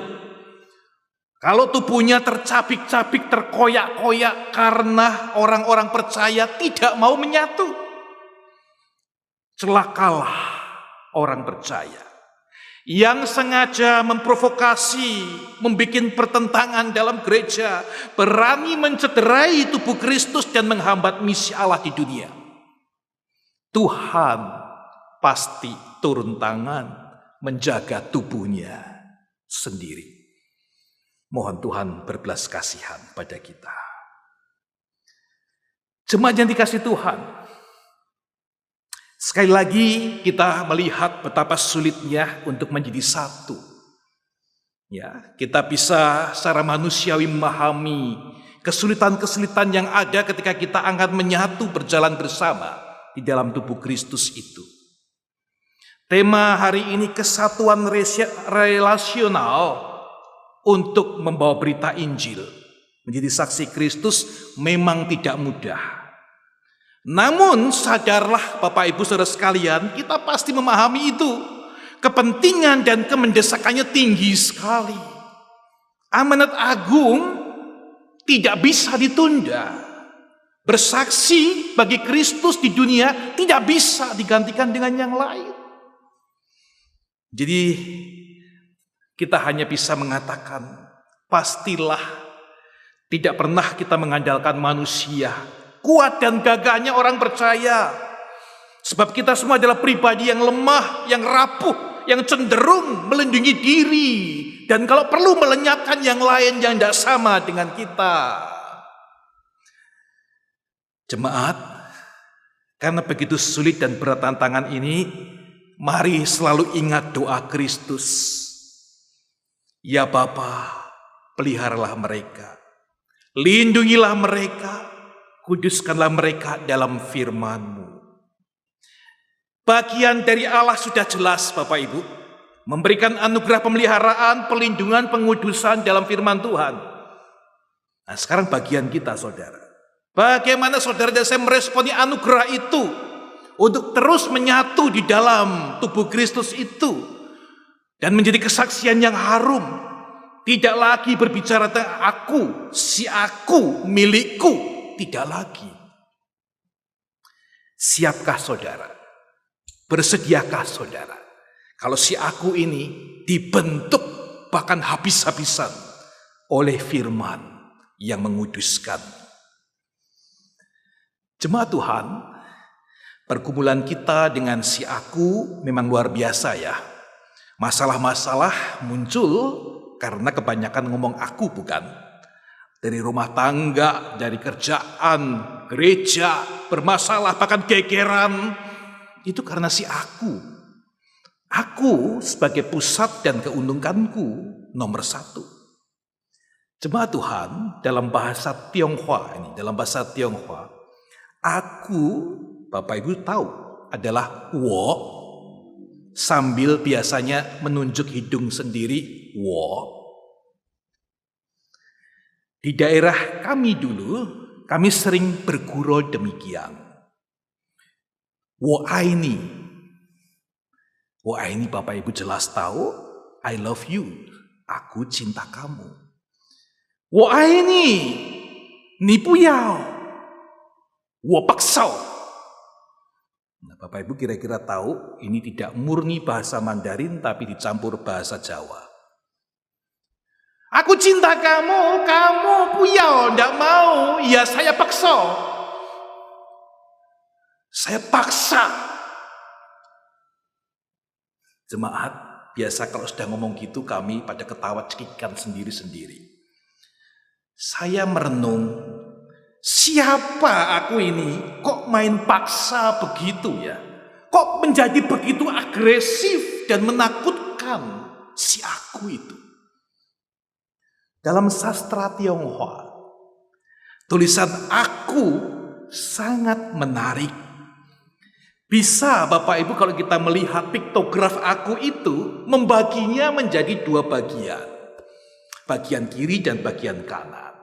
Kalau tubuhnya tercabik-cabik, terkoyak-koyak karena orang-orang percaya tidak mau menyatu. Celakalah orang percaya yang sengaja memprovokasi, membuat pertentangan dalam gereja, berani mencederai tubuh Kristus dan menghambat misi Allah di dunia. Tuhan pasti turun tangan menjaga tubuhnya sendiri. Mohon Tuhan berbelas kasihan pada kita. Jemaat yang dikasihi Tuhan, sekali lagi kita melihat betapa sulitnya untuk menjadi satu. Ya, kita bisa secara manusiawi memahami kesulitan-kesulitan yang ada ketika kita akan menyatu berjalan bersama di dalam tubuh Kristus itu. Tema hari ini kesatuan relasional untuk membawa berita Injil. Menjadi saksi Kristus memang tidak mudah. Namun sadarlah Bapak Ibu Saudara sekalian, kita pasti memahami itu. Kepentingan dan kemendesakannya tinggi sekali. Amanat agung tidak bisa ditunda. Bersaksi bagi Kristus di dunia tidak bisa digantikan dengan yang lain. Jadi kita hanya bisa mengatakan, pastilah tidak pernah kita mengandalkan manusia. Kuat dan gagahnya orang percaya. Sebab kita semua adalah pribadi yang lemah, yang rapuh, yang cenderung melindungi diri. Dan kalau perlu melenyapkan yang lain yang tidak sama dengan kita. Jemaat, karena begitu sulit dan berat tantangan ini, mari selalu ingat doa Kristus. Ya Bapa, peliharalah mereka. Lindungilah mereka. Kuduskanlah mereka dalam firman-Mu. Bagian dari Allah sudah jelas Bapak Ibu. Memberikan anugerah pemeliharaan, pelindungan, pengudusan dalam firman Tuhan. Nah sekarang bagian kita saudara. Bagaimana saudara dan saya meresponi anugerah itu. Untuk terus menyatu di dalam tubuh Kristus itu. Dan menjadi kesaksian yang harum. Tidak lagi berbicara tentang aku, si aku, milikku. Tidak lagi. Siapkah saudara? Bersediakah saudara? Kalau si aku ini dibentuk bahkan habis-habisan oleh firman yang menguduskan. Jemaat Tuhan, pergumulan kita dengan si aku memang luar biasa ya. Masalah-masalah muncul karena kebanyakan ngomong aku bukan. Dari rumah tangga, dari kerjaan, gereja, bermasalah, bahkan gegeran. Itu karena si aku. Aku sebagai pusat dan keuntunganku nomor satu. Jemaat Tuhan, dalam bahasa Tionghoa ini, aku, Bapak Ibu tahu, adalah wo. Sambil biasanya menunjuk hidung sendiri, wo. Di daerah kami dulu, kami sering bergurau demikian. Wo aini Bapak Ibu jelas tahu, I love you, aku cinta kamu. Wo aini, ni puyao, wo paksao. Nah, Bapak Ibu kira-kira tahu, ini tidak murni bahasa Mandarin tapi dicampur bahasa Jawa. Aku cinta kamu, kamu puyao, tidak mau, ya saya paksa. Saya paksa. Jemaat, biasa kalau sudah ngomong gitu kami pada ketawa cekikan sendiri-sendiri. Saya merenung, siapa aku ini kok main paksa begitu ya? Kok menjadi begitu agresif dan menakutkan si aku itu? Dalam sastra Tionghoa, tulisan aku sangat menarik. Bisa Bapak Ibu kalau kita melihat piktograf aku itu membaginya menjadi dua bagian. Bagian kiri dan bagian kanan.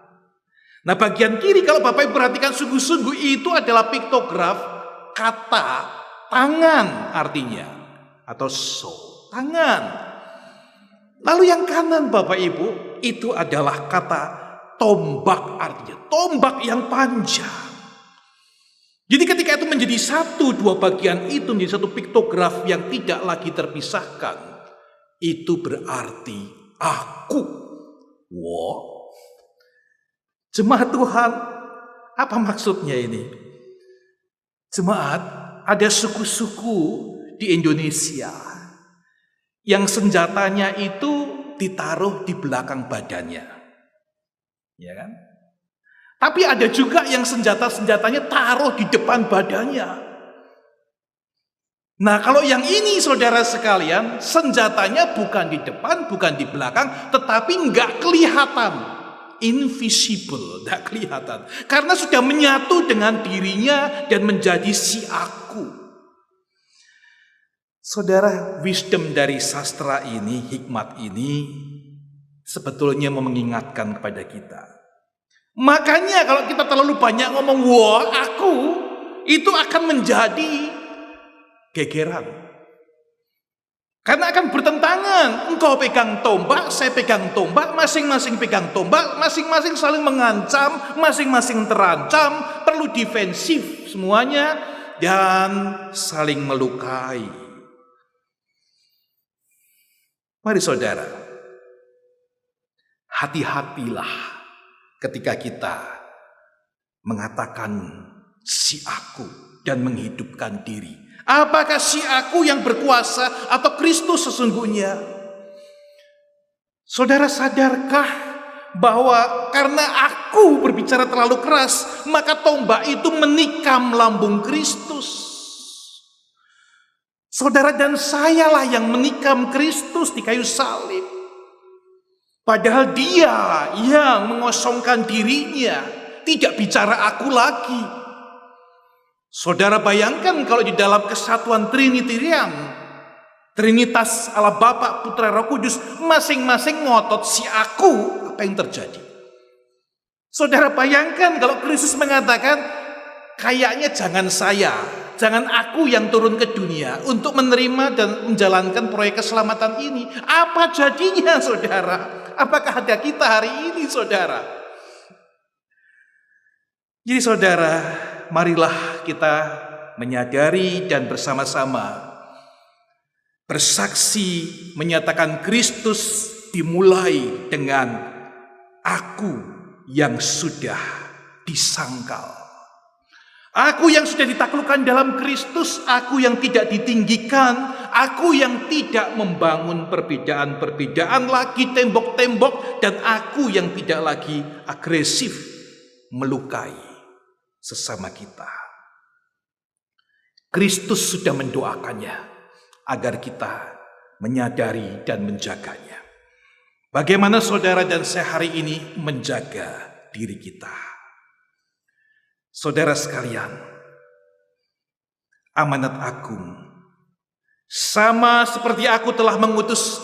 Nah bagian kiri kalau Bapak Ibu perhatikan sungguh-sungguh itu adalah piktograf kata tangan artinya. Atau tangan. Lalu yang kanan Bapak Ibu itu adalah kata tombak artinya. Tombak yang panjang. Jadi ketika itu menjadi satu dua bagian itu menjadi satu piktograf yang tidak lagi terpisahkan. itu berarti aku. Wow. Jemaat Tuhan, apa maksudnya ini? Jemaat, ada suku-suku di Indonesia yang senjatanya itu ditaruh di belakang badannya. Ya kan? Tapi ada juga yang senjata-senjatanya taruh di depan badannya. Nah, kalau yang ini saudara sekalian, senjatanya bukan di depan, bukan di belakang, tetapi nggak kelihatan. Invisible, nggak kelihatan. Karena sudah menyatu dengan dirinya dan menjadi si aku. Saudara, wisdom dari sastra ini, hikmat ini, sebetulnya mengingatkan kepada kita. Makanya kalau kita terlalu banyak ngomong, wah aku, itu akan menjadi gegeran. Karena akan bertentangan. Engkau pegang tombak, saya pegang tombak, masing-masing pegang tombak, masing-masing saling mengancam, masing-masing terancam, perlu defensif semuanya, dan saling melukai. Mari saudara, hati-hatilah ketika kita mengatakan si aku dan menghidupkan diri. Apakah si aku yang berkuasa atau Kristus sesungguhnya? Saudara sadarkah bahwa karena aku berbicara terlalu keras, maka tombak itu menikam lambung Kristus? Saudara dan sayalah yang menikam Kristus di kayu salib. Padahal dia yang mengosongkan dirinya, tidak bicara aku lagi. Saudara bayangkan kalau di dalam kesatuan Trinitarian, Trinitas Allah Bapa, Putra, Roh Kudus, masing-masing ngotot si aku, apa yang terjadi? Saudara bayangkan kalau Kristus mengatakan, kayaknya jangan saya, jangan aku yang turun ke dunia untuk menerima dan menjalankan proyek keselamatan ini. Apa jadinya saudara? Apakah ada kita hari ini saudara? Jadi saudara, marilah kita menyadari dan bersama-sama bersaksi menyatakan Kristus dimulai dengan aku yang sudah disangkal. Aku yang sudah ditaklukkan dalam Kristus, aku yang tidak ditinggikan, aku yang tidak membangun perbedaan-perbedaan lagi, tembok-tembok, dan aku yang tidak lagi agresif melukai sesama kita. Kristus sudah mendoakannya agar kita menyadari dan menjaganya. Bagaimana saudara dan saya hari ini menjaga diri kita? Saudara sekalian, amanat agung, sama seperti aku telah mengutus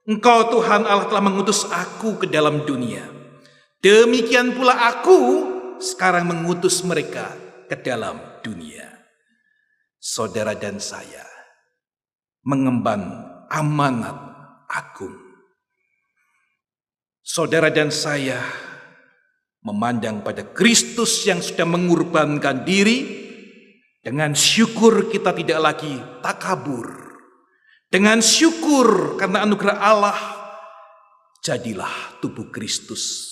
Engkau Tuhan Allah telah mengutus aku ke dalam dunia, demikian pula aku sekarang mengutus mereka ke dalam dunia. Saudara dan saya mengemban amanat agung. Saudara dan saya memandang pada Kristus yang sudah mengorbankan diri. Dengan syukur kita tidak lagi takabur. Dengan syukur karena anugerah Allah, jadilah tubuh Kristus.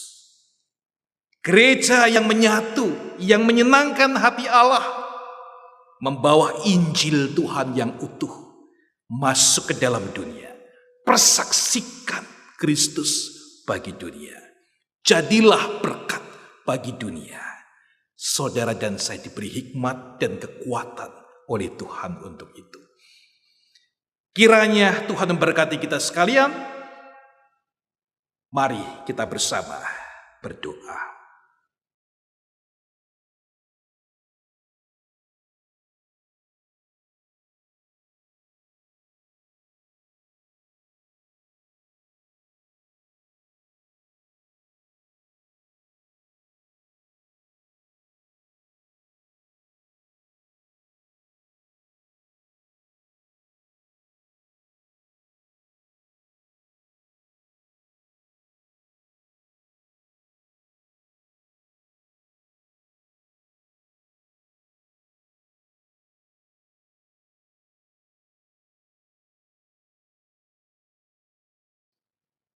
Gereja yang menyatu, yang menyenangkan hati Allah, membawa Injil Tuhan yang utuh masuk ke dalam dunia. Persaksikan Kristus bagi dunia. Jadilah berkat bagi dunia. Saudara dan saya diberi hikmat dan kekuatan oleh Tuhan untuk itu. Kiranya Tuhan memberkati kita sekalian. Mari kita bersama berdoa.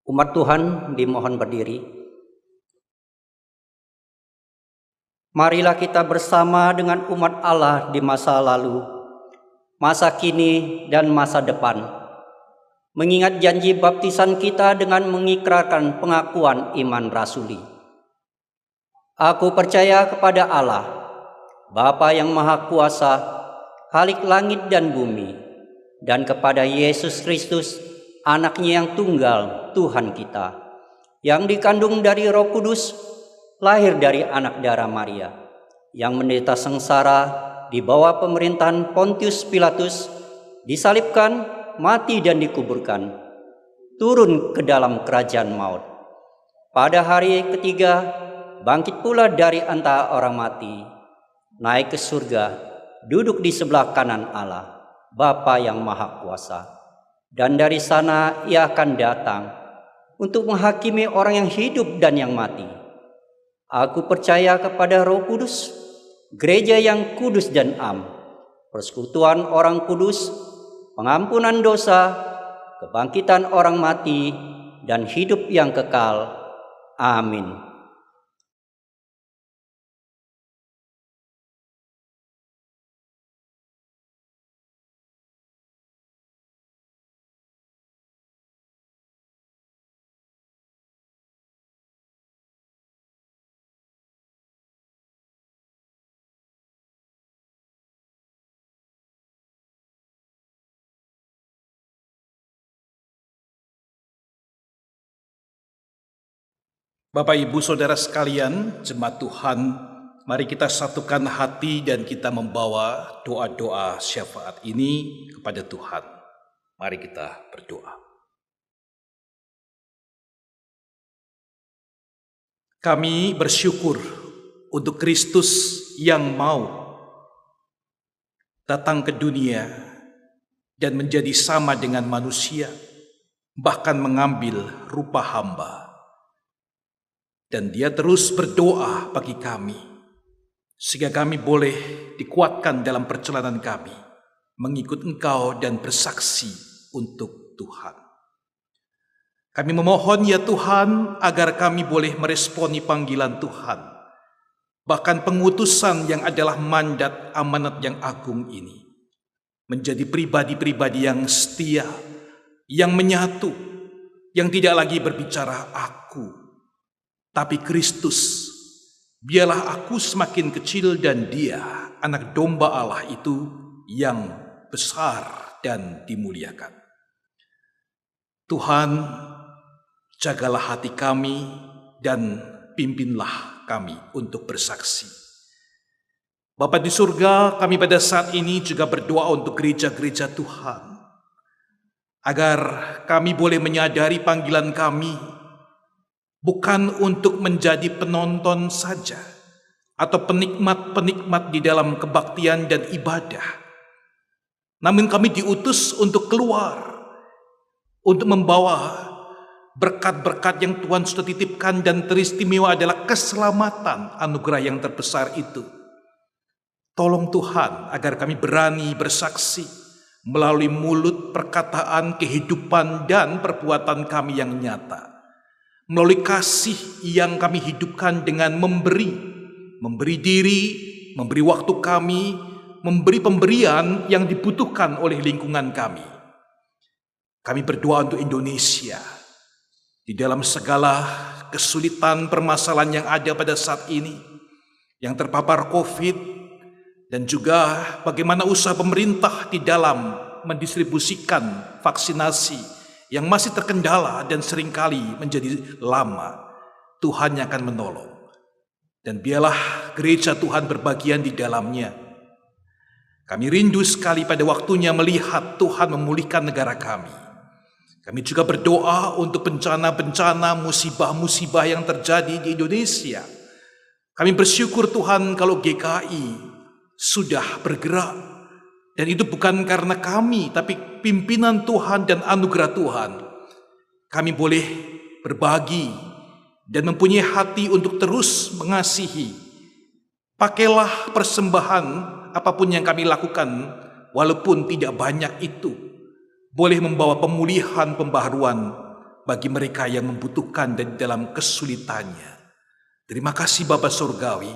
Umat Tuhan dimohon berdiri. Marilah kita bersama dengan umat Allah di masa lalu, masa kini, dan masa depan, mengingat janji baptisan kita dengan mengikrarkan pengakuan iman rasuli. Aku percaya kepada Allah, Bapa yang Maha Kuasa, Khalik langit dan bumi, dan kepada Yesus Kristus, Anak-Nya yang tunggal, Tuhan kita, yang dikandung dari Roh Kudus, lahir dari anak darah Maria, yang menderita sengsara di bawah pemerintahan Pontius Pilatus, disalibkan, mati dan dikuburkan, turun ke dalam kerajaan maut. Pada hari ketiga, bangkit pula dari antara orang mati, naik ke surga, duduk di sebelah kanan Allah, Bapa yang Maha Kuasa. Dan dari sana Ia akan datang untuk menghakimi orang yang hidup dan yang mati. Aku percaya kepada Roh Kudus, gereja yang kudus dan am, persekutuan orang kudus, pengampunan dosa, kebangkitan orang mati, dan hidup yang kekal. Amin. Bapak, Ibu, Saudara sekalian, jemaat Tuhan, mari kita satukan hati dan kita membawa doa-doa syafaat ini kepada Tuhan. Mari kita berdoa. Kami bersyukur untuk Kristus yang mau datang ke dunia dan menjadi sama dengan manusia, bahkan mengambil rupa hamba. Dan Dia terus berdoa bagi kami, sehingga kami boleh dikuatkan dalam perjalanan kami, mengikut Engkau dan bersaksi untuk Tuhan. Kami memohon ya Tuhan, agar kami boleh meresponi panggilan Tuhan, bahkan pengutusan yang adalah mandat amanat yang agung ini, menjadi pribadi-pribadi yang setia, yang menyatu, yang tidak lagi berbicara aku, tapi Kristus. Biarlah aku semakin kecil dan Dia, anak domba Allah itu, yang besar dan dimuliakan. Tuhan, jagalah hati kami dan pimpinlah kami untuk bersaksi. Bapa di surga, kami pada saat ini juga berdoa untuk gereja-gereja Tuhan, agar kami boleh menyadari panggilan kami, bukan untuk menjadi penonton saja atau penikmat-penikmat di dalam kebaktian dan ibadah. Namun kami diutus untuk keluar, untuk membawa berkat-berkat yang Tuhan sudah titipkan, dan teristimewa adalah keselamatan, anugerah yang terbesar itu. Tolong Tuhan agar kami berani bersaksi melalui mulut, perkataan, kehidupan, dan perbuatan kami yang nyata. Melalui kasih yang kami hidupkan dengan memberi diri, memberi waktu kami, memberi pemberian yang dibutuhkan oleh lingkungan kami. Kami berdoa untuk Indonesia, di dalam segala kesulitan permasalahan yang ada pada saat ini, yang terpapar COVID, dan juga bagaimana usaha pemerintah di dalam mendistribusikan vaksinasi yang masih terkendala dan seringkali menjadi lama. Tuhan yang akan menolong. Dan biarlah gereja Tuhan berbagian di dalamnya. Kami rindu sekali pada waktunya melihat Tuhan memulihkan negara kami. Kami juga berdoa untuk bencana-bencana, musibah-musibah yang terjadi di Indonesia. Kami bersyukur Tuhan kalau GKI sudah bergerak. Dan itu bukan karena kami, tapi pimpinan Tuhan dan anugerah Tuhan. Kami boleh berbagi dan mempunyai hati untuk terus mengasihi. Pakailah persembahan apapun yang kami lakukan, walaupun tidak banyak itu, boleh membawa pemulihan, pembaharuan bagi mereka yang membutuhkan dan dalam kesulitannya. Terima kasih Bapa Surgawi,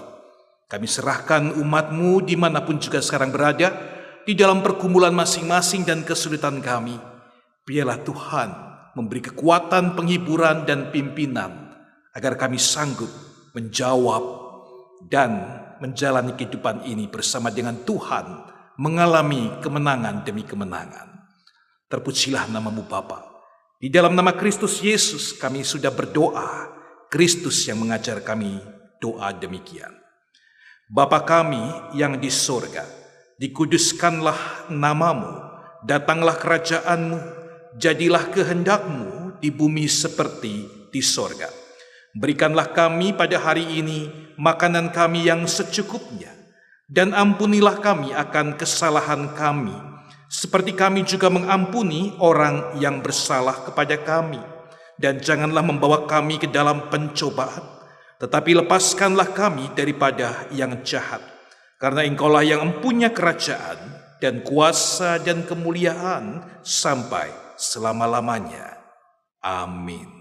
kami serahkan umat-Mu dimanapun juga sekarang berada, di dalam pergumulan masing-masing dan kesulitan kami. Biarlah Tuhan memberi kekuatan, penghiburan, dan pimpinan, agar kami sanggup menjawab dan menjalani kehidupan ini bersama dengan Tuhan, mengalami kemenangan demi kemenangan. Terpujilah nama-Mu Bapa. Di dalam nama Kristus Yesus kami sudah berdoa. Kristus yang mengajar kami doa demikian. Bapa kami yang di sorga, dikuduskanlah nama-Mu, datanglah kerajaan-Mu, jadilah kehendak-Mu di bumi seperti di sorga. Berikanlah kami pada hari ini makanan kami yang secukupnya, dan ampunilah kami akan kesalahan kami, seperti kami juga mengampuni orang yang bersalah kepada kami. Dan janganlah membawa kami ke dalam pencobaan, tetapi lepaskanlah kami daripada yang jahat. Karena Engkaulah yang mempunyai kerajaan dan kuasa dan kemuliaan sampai selama-lamanya. Amin.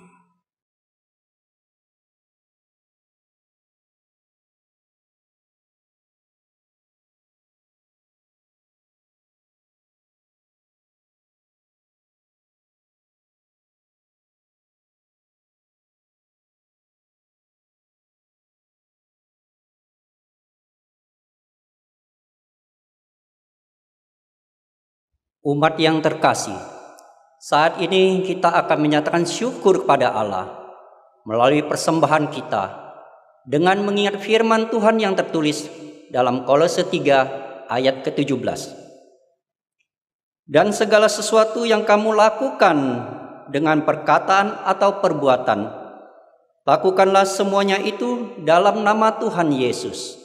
Umat yang terkasih, saat ini kita akan menyatakan syukur kepada Allah melalui persembahan kita dengan mengingat firman Tuhan yang tertulis dalam Kolose 3 ayat ke-17. Dan segala sesuatu yang kamu lakukan dengan perkataan atau perbuatan, lakukanlah semuanya itu dalam nama Tuhan Yesus,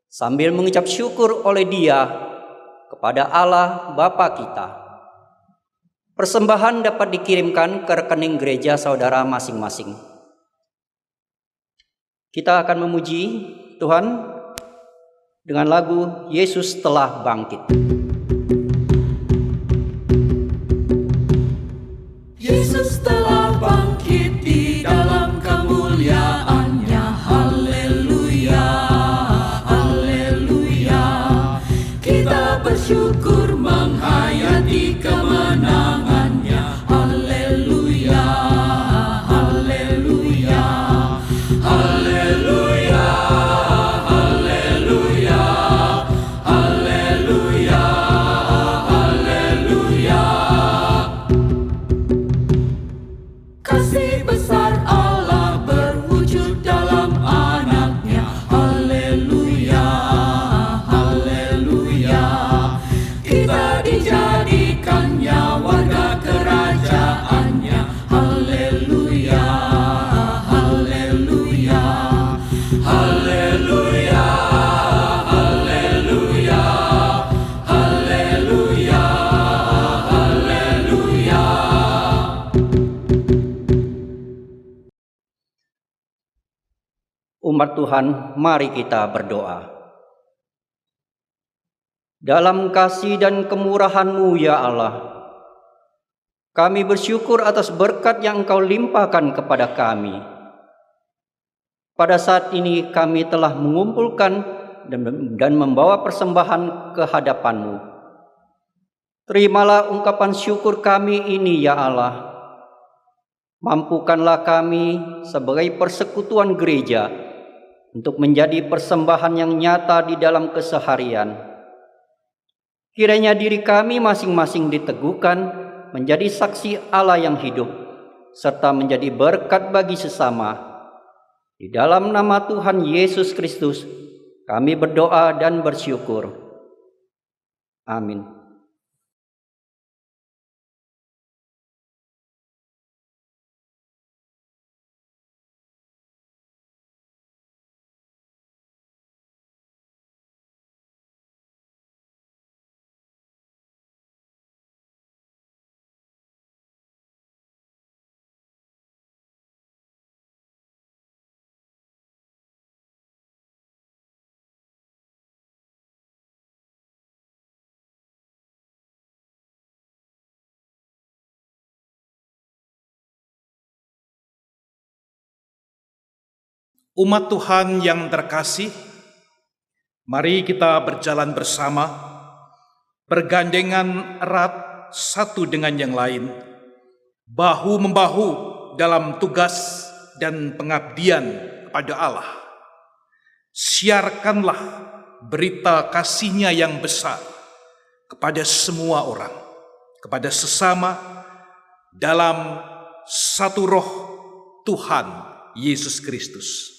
sambil mengucap syukur oleh Dia kepada Allah Bapa kita. Persembahan dapat dikirimkan ke rekening gereja saudara masing-masing. Kita akan memuji Tuhan dengan lagu Yesus telah bangkit. Yesus telah bangkit di dalam kemuliaan-Nya. Haleluya, haleluya. Kita bersyukur menghayati kemenangan-Nya. Haleluya, haleluya, haleluya, haleluya, haleluya, haleluya. Kasih besar Allah berwujud dalam anaknya. Haleluya, haleluya. Kita dijadikannya warga kerajaannya. Haleluya, haleluya, haleluya, haleluya, haleluya, haleluya. Umat Tuhan, mari kita berdoa. Dalam kasih dan kemurahan-Mu ya Allah, kami bersyukur atas berkat yang Engkau limpahkan kepada kami. Pada saat ini kami telah mengumpulkan dan membawa persembahan ke hadapan-Mu. Terimalah ungkapan syukur kami ini ya Allah. Mampukanlah kami sebagai persekutuan gereja untuk menjadi persembahan yang nyata di dalam keseharian. Kiranya diri kami masing-masing diteguhkan menjadi saksi Allah yang hidup, serta menjadi berkat bagi sesama. Di dalam nama Tuhan Yesus Kristus, kami berdoa dan bersyukur. Amin. Umat Tuhan yang terkasih, mari kita berjalan bersama, bergandengan erat satu dengan yang lain, bahu-membahu dalam tugas dan pengabdian kepada Allah. Siarkanlah berita kasih-Nya yang besar kepada semua orang, kepada sesama, dalam satu roh Tuhan Yesus Kristus.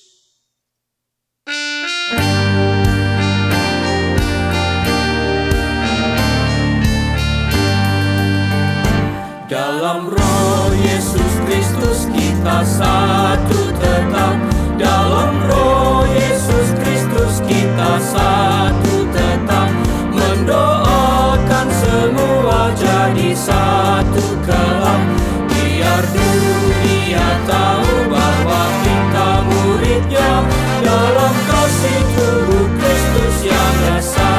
Dalam roh Yesus Kristus kita satu tetap. Dalam roh Yesus Kristus kita satu tetap. Mendoakan semua jadi satu kelak. Biar dunia tahu bahwa kita murid-Nya. Dalam kasih tubuh Kristus yang esa.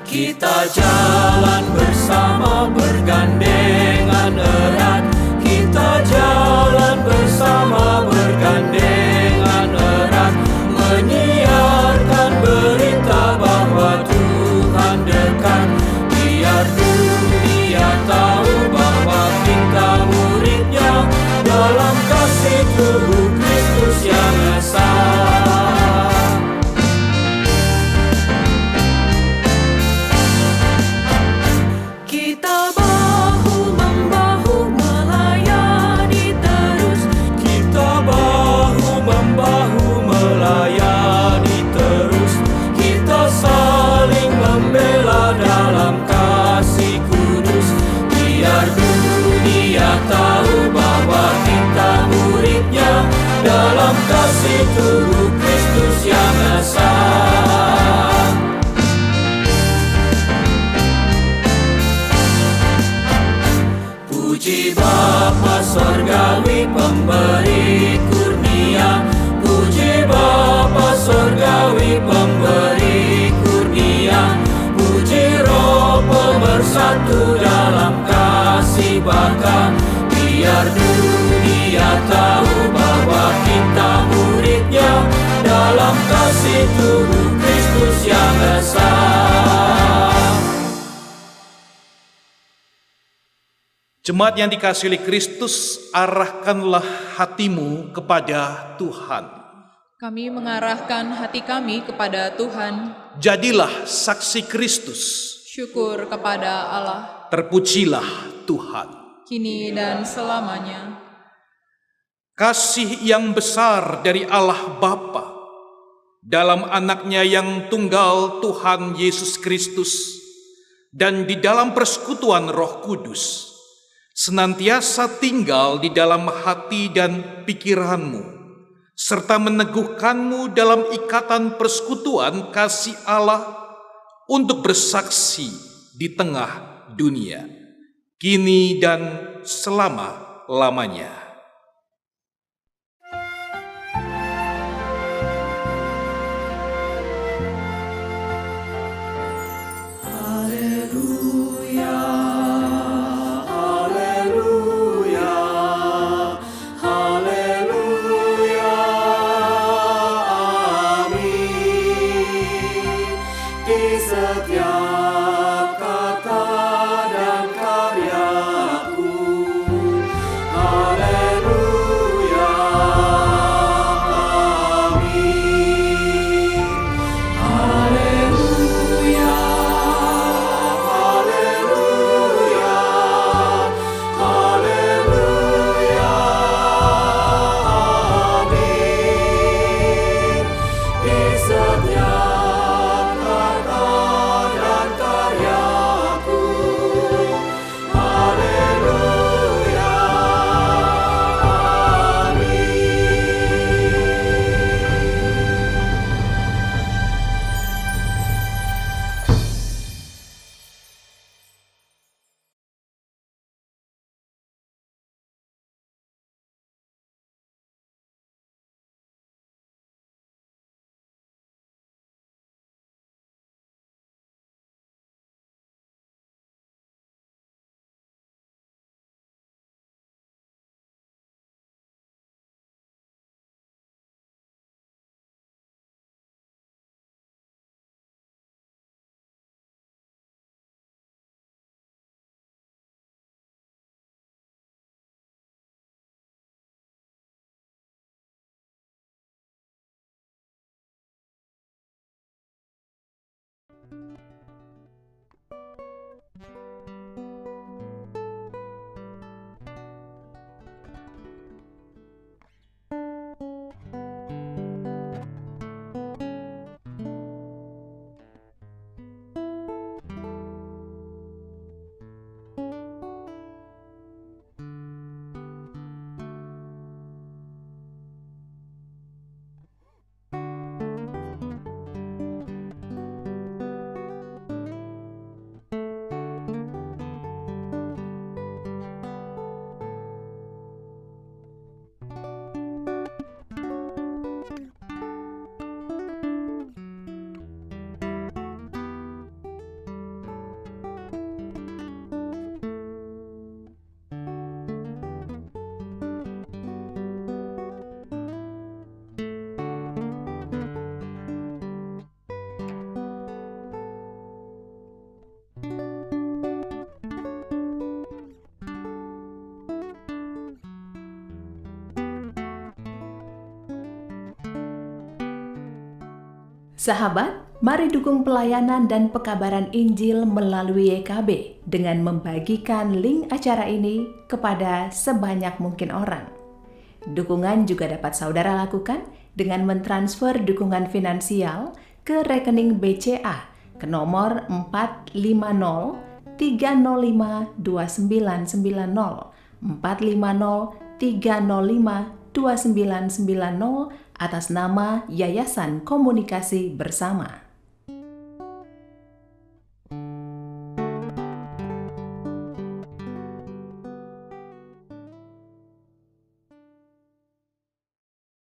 Kita jalan bersama bergandengan erat. Kita jalan bersama bergandengan erat. Menyiarkan berita bahwa Tuhan dekat. Biar dunia tahu bahwa kita murid-Nya. Dalam kasih tubuh Kristus yang esa. Kita bahu-membahu melayani terus. Kita bahu-membahu melayani terus. Kita saling membela dalam kasih kudus. Biar dunia tahu bahwa kita murid-Nya. Dalam kasih tubuh Kristus yang esa. Puji Bapa Sorgawi pemberi kurnia. Puji Bapa Sorgawi pemberi kurnia. Puji Roh pemersatu dalam kasih Bapa. Biar dunia tahu bahwa kita murid-Nya. Dalam kasih tubuh Kristus yang esa. Jemaat yang dikasihi oleh Kristus, arahkanlah hatimu kepada Tuhan. Kami mengarahkan hati kami kepada Tuhan. Jadilah saksi Kristus. Syukur kepada Allah, Terpujilah Tuhan. kini dan selamanya. Kasih yang besar dari Allah Bapa dalam anaknya yang tunggal Tuhan Yesus Kristus dan di dalam persekutuan Roh Kudus senantiasa tinggal di dalam hati dan pikiranmu, serta meneguhkanmu dalam ikatan persekutuan kasih Allah untuk bersaksi di tengah dunia, kini dan selama-lamanya. Setiap kata dan karyaku, haleluya, amin. Haleluya, haleluya, haleluya, amin. Di setiap kata dan karyaku, Sahabat, mari dukung pelayanan dan pekabaran Injil melalui YKB dengan membagikan link acara ini kepada sebanyak mungkin orang. Dukungan juga dapat saudara lakukan dengan mentransfer dukungan finansial ke rekening BCA ke nomor 450 305 2990 450 305 2990 atas nama Yayasan Komunikasi Bersama.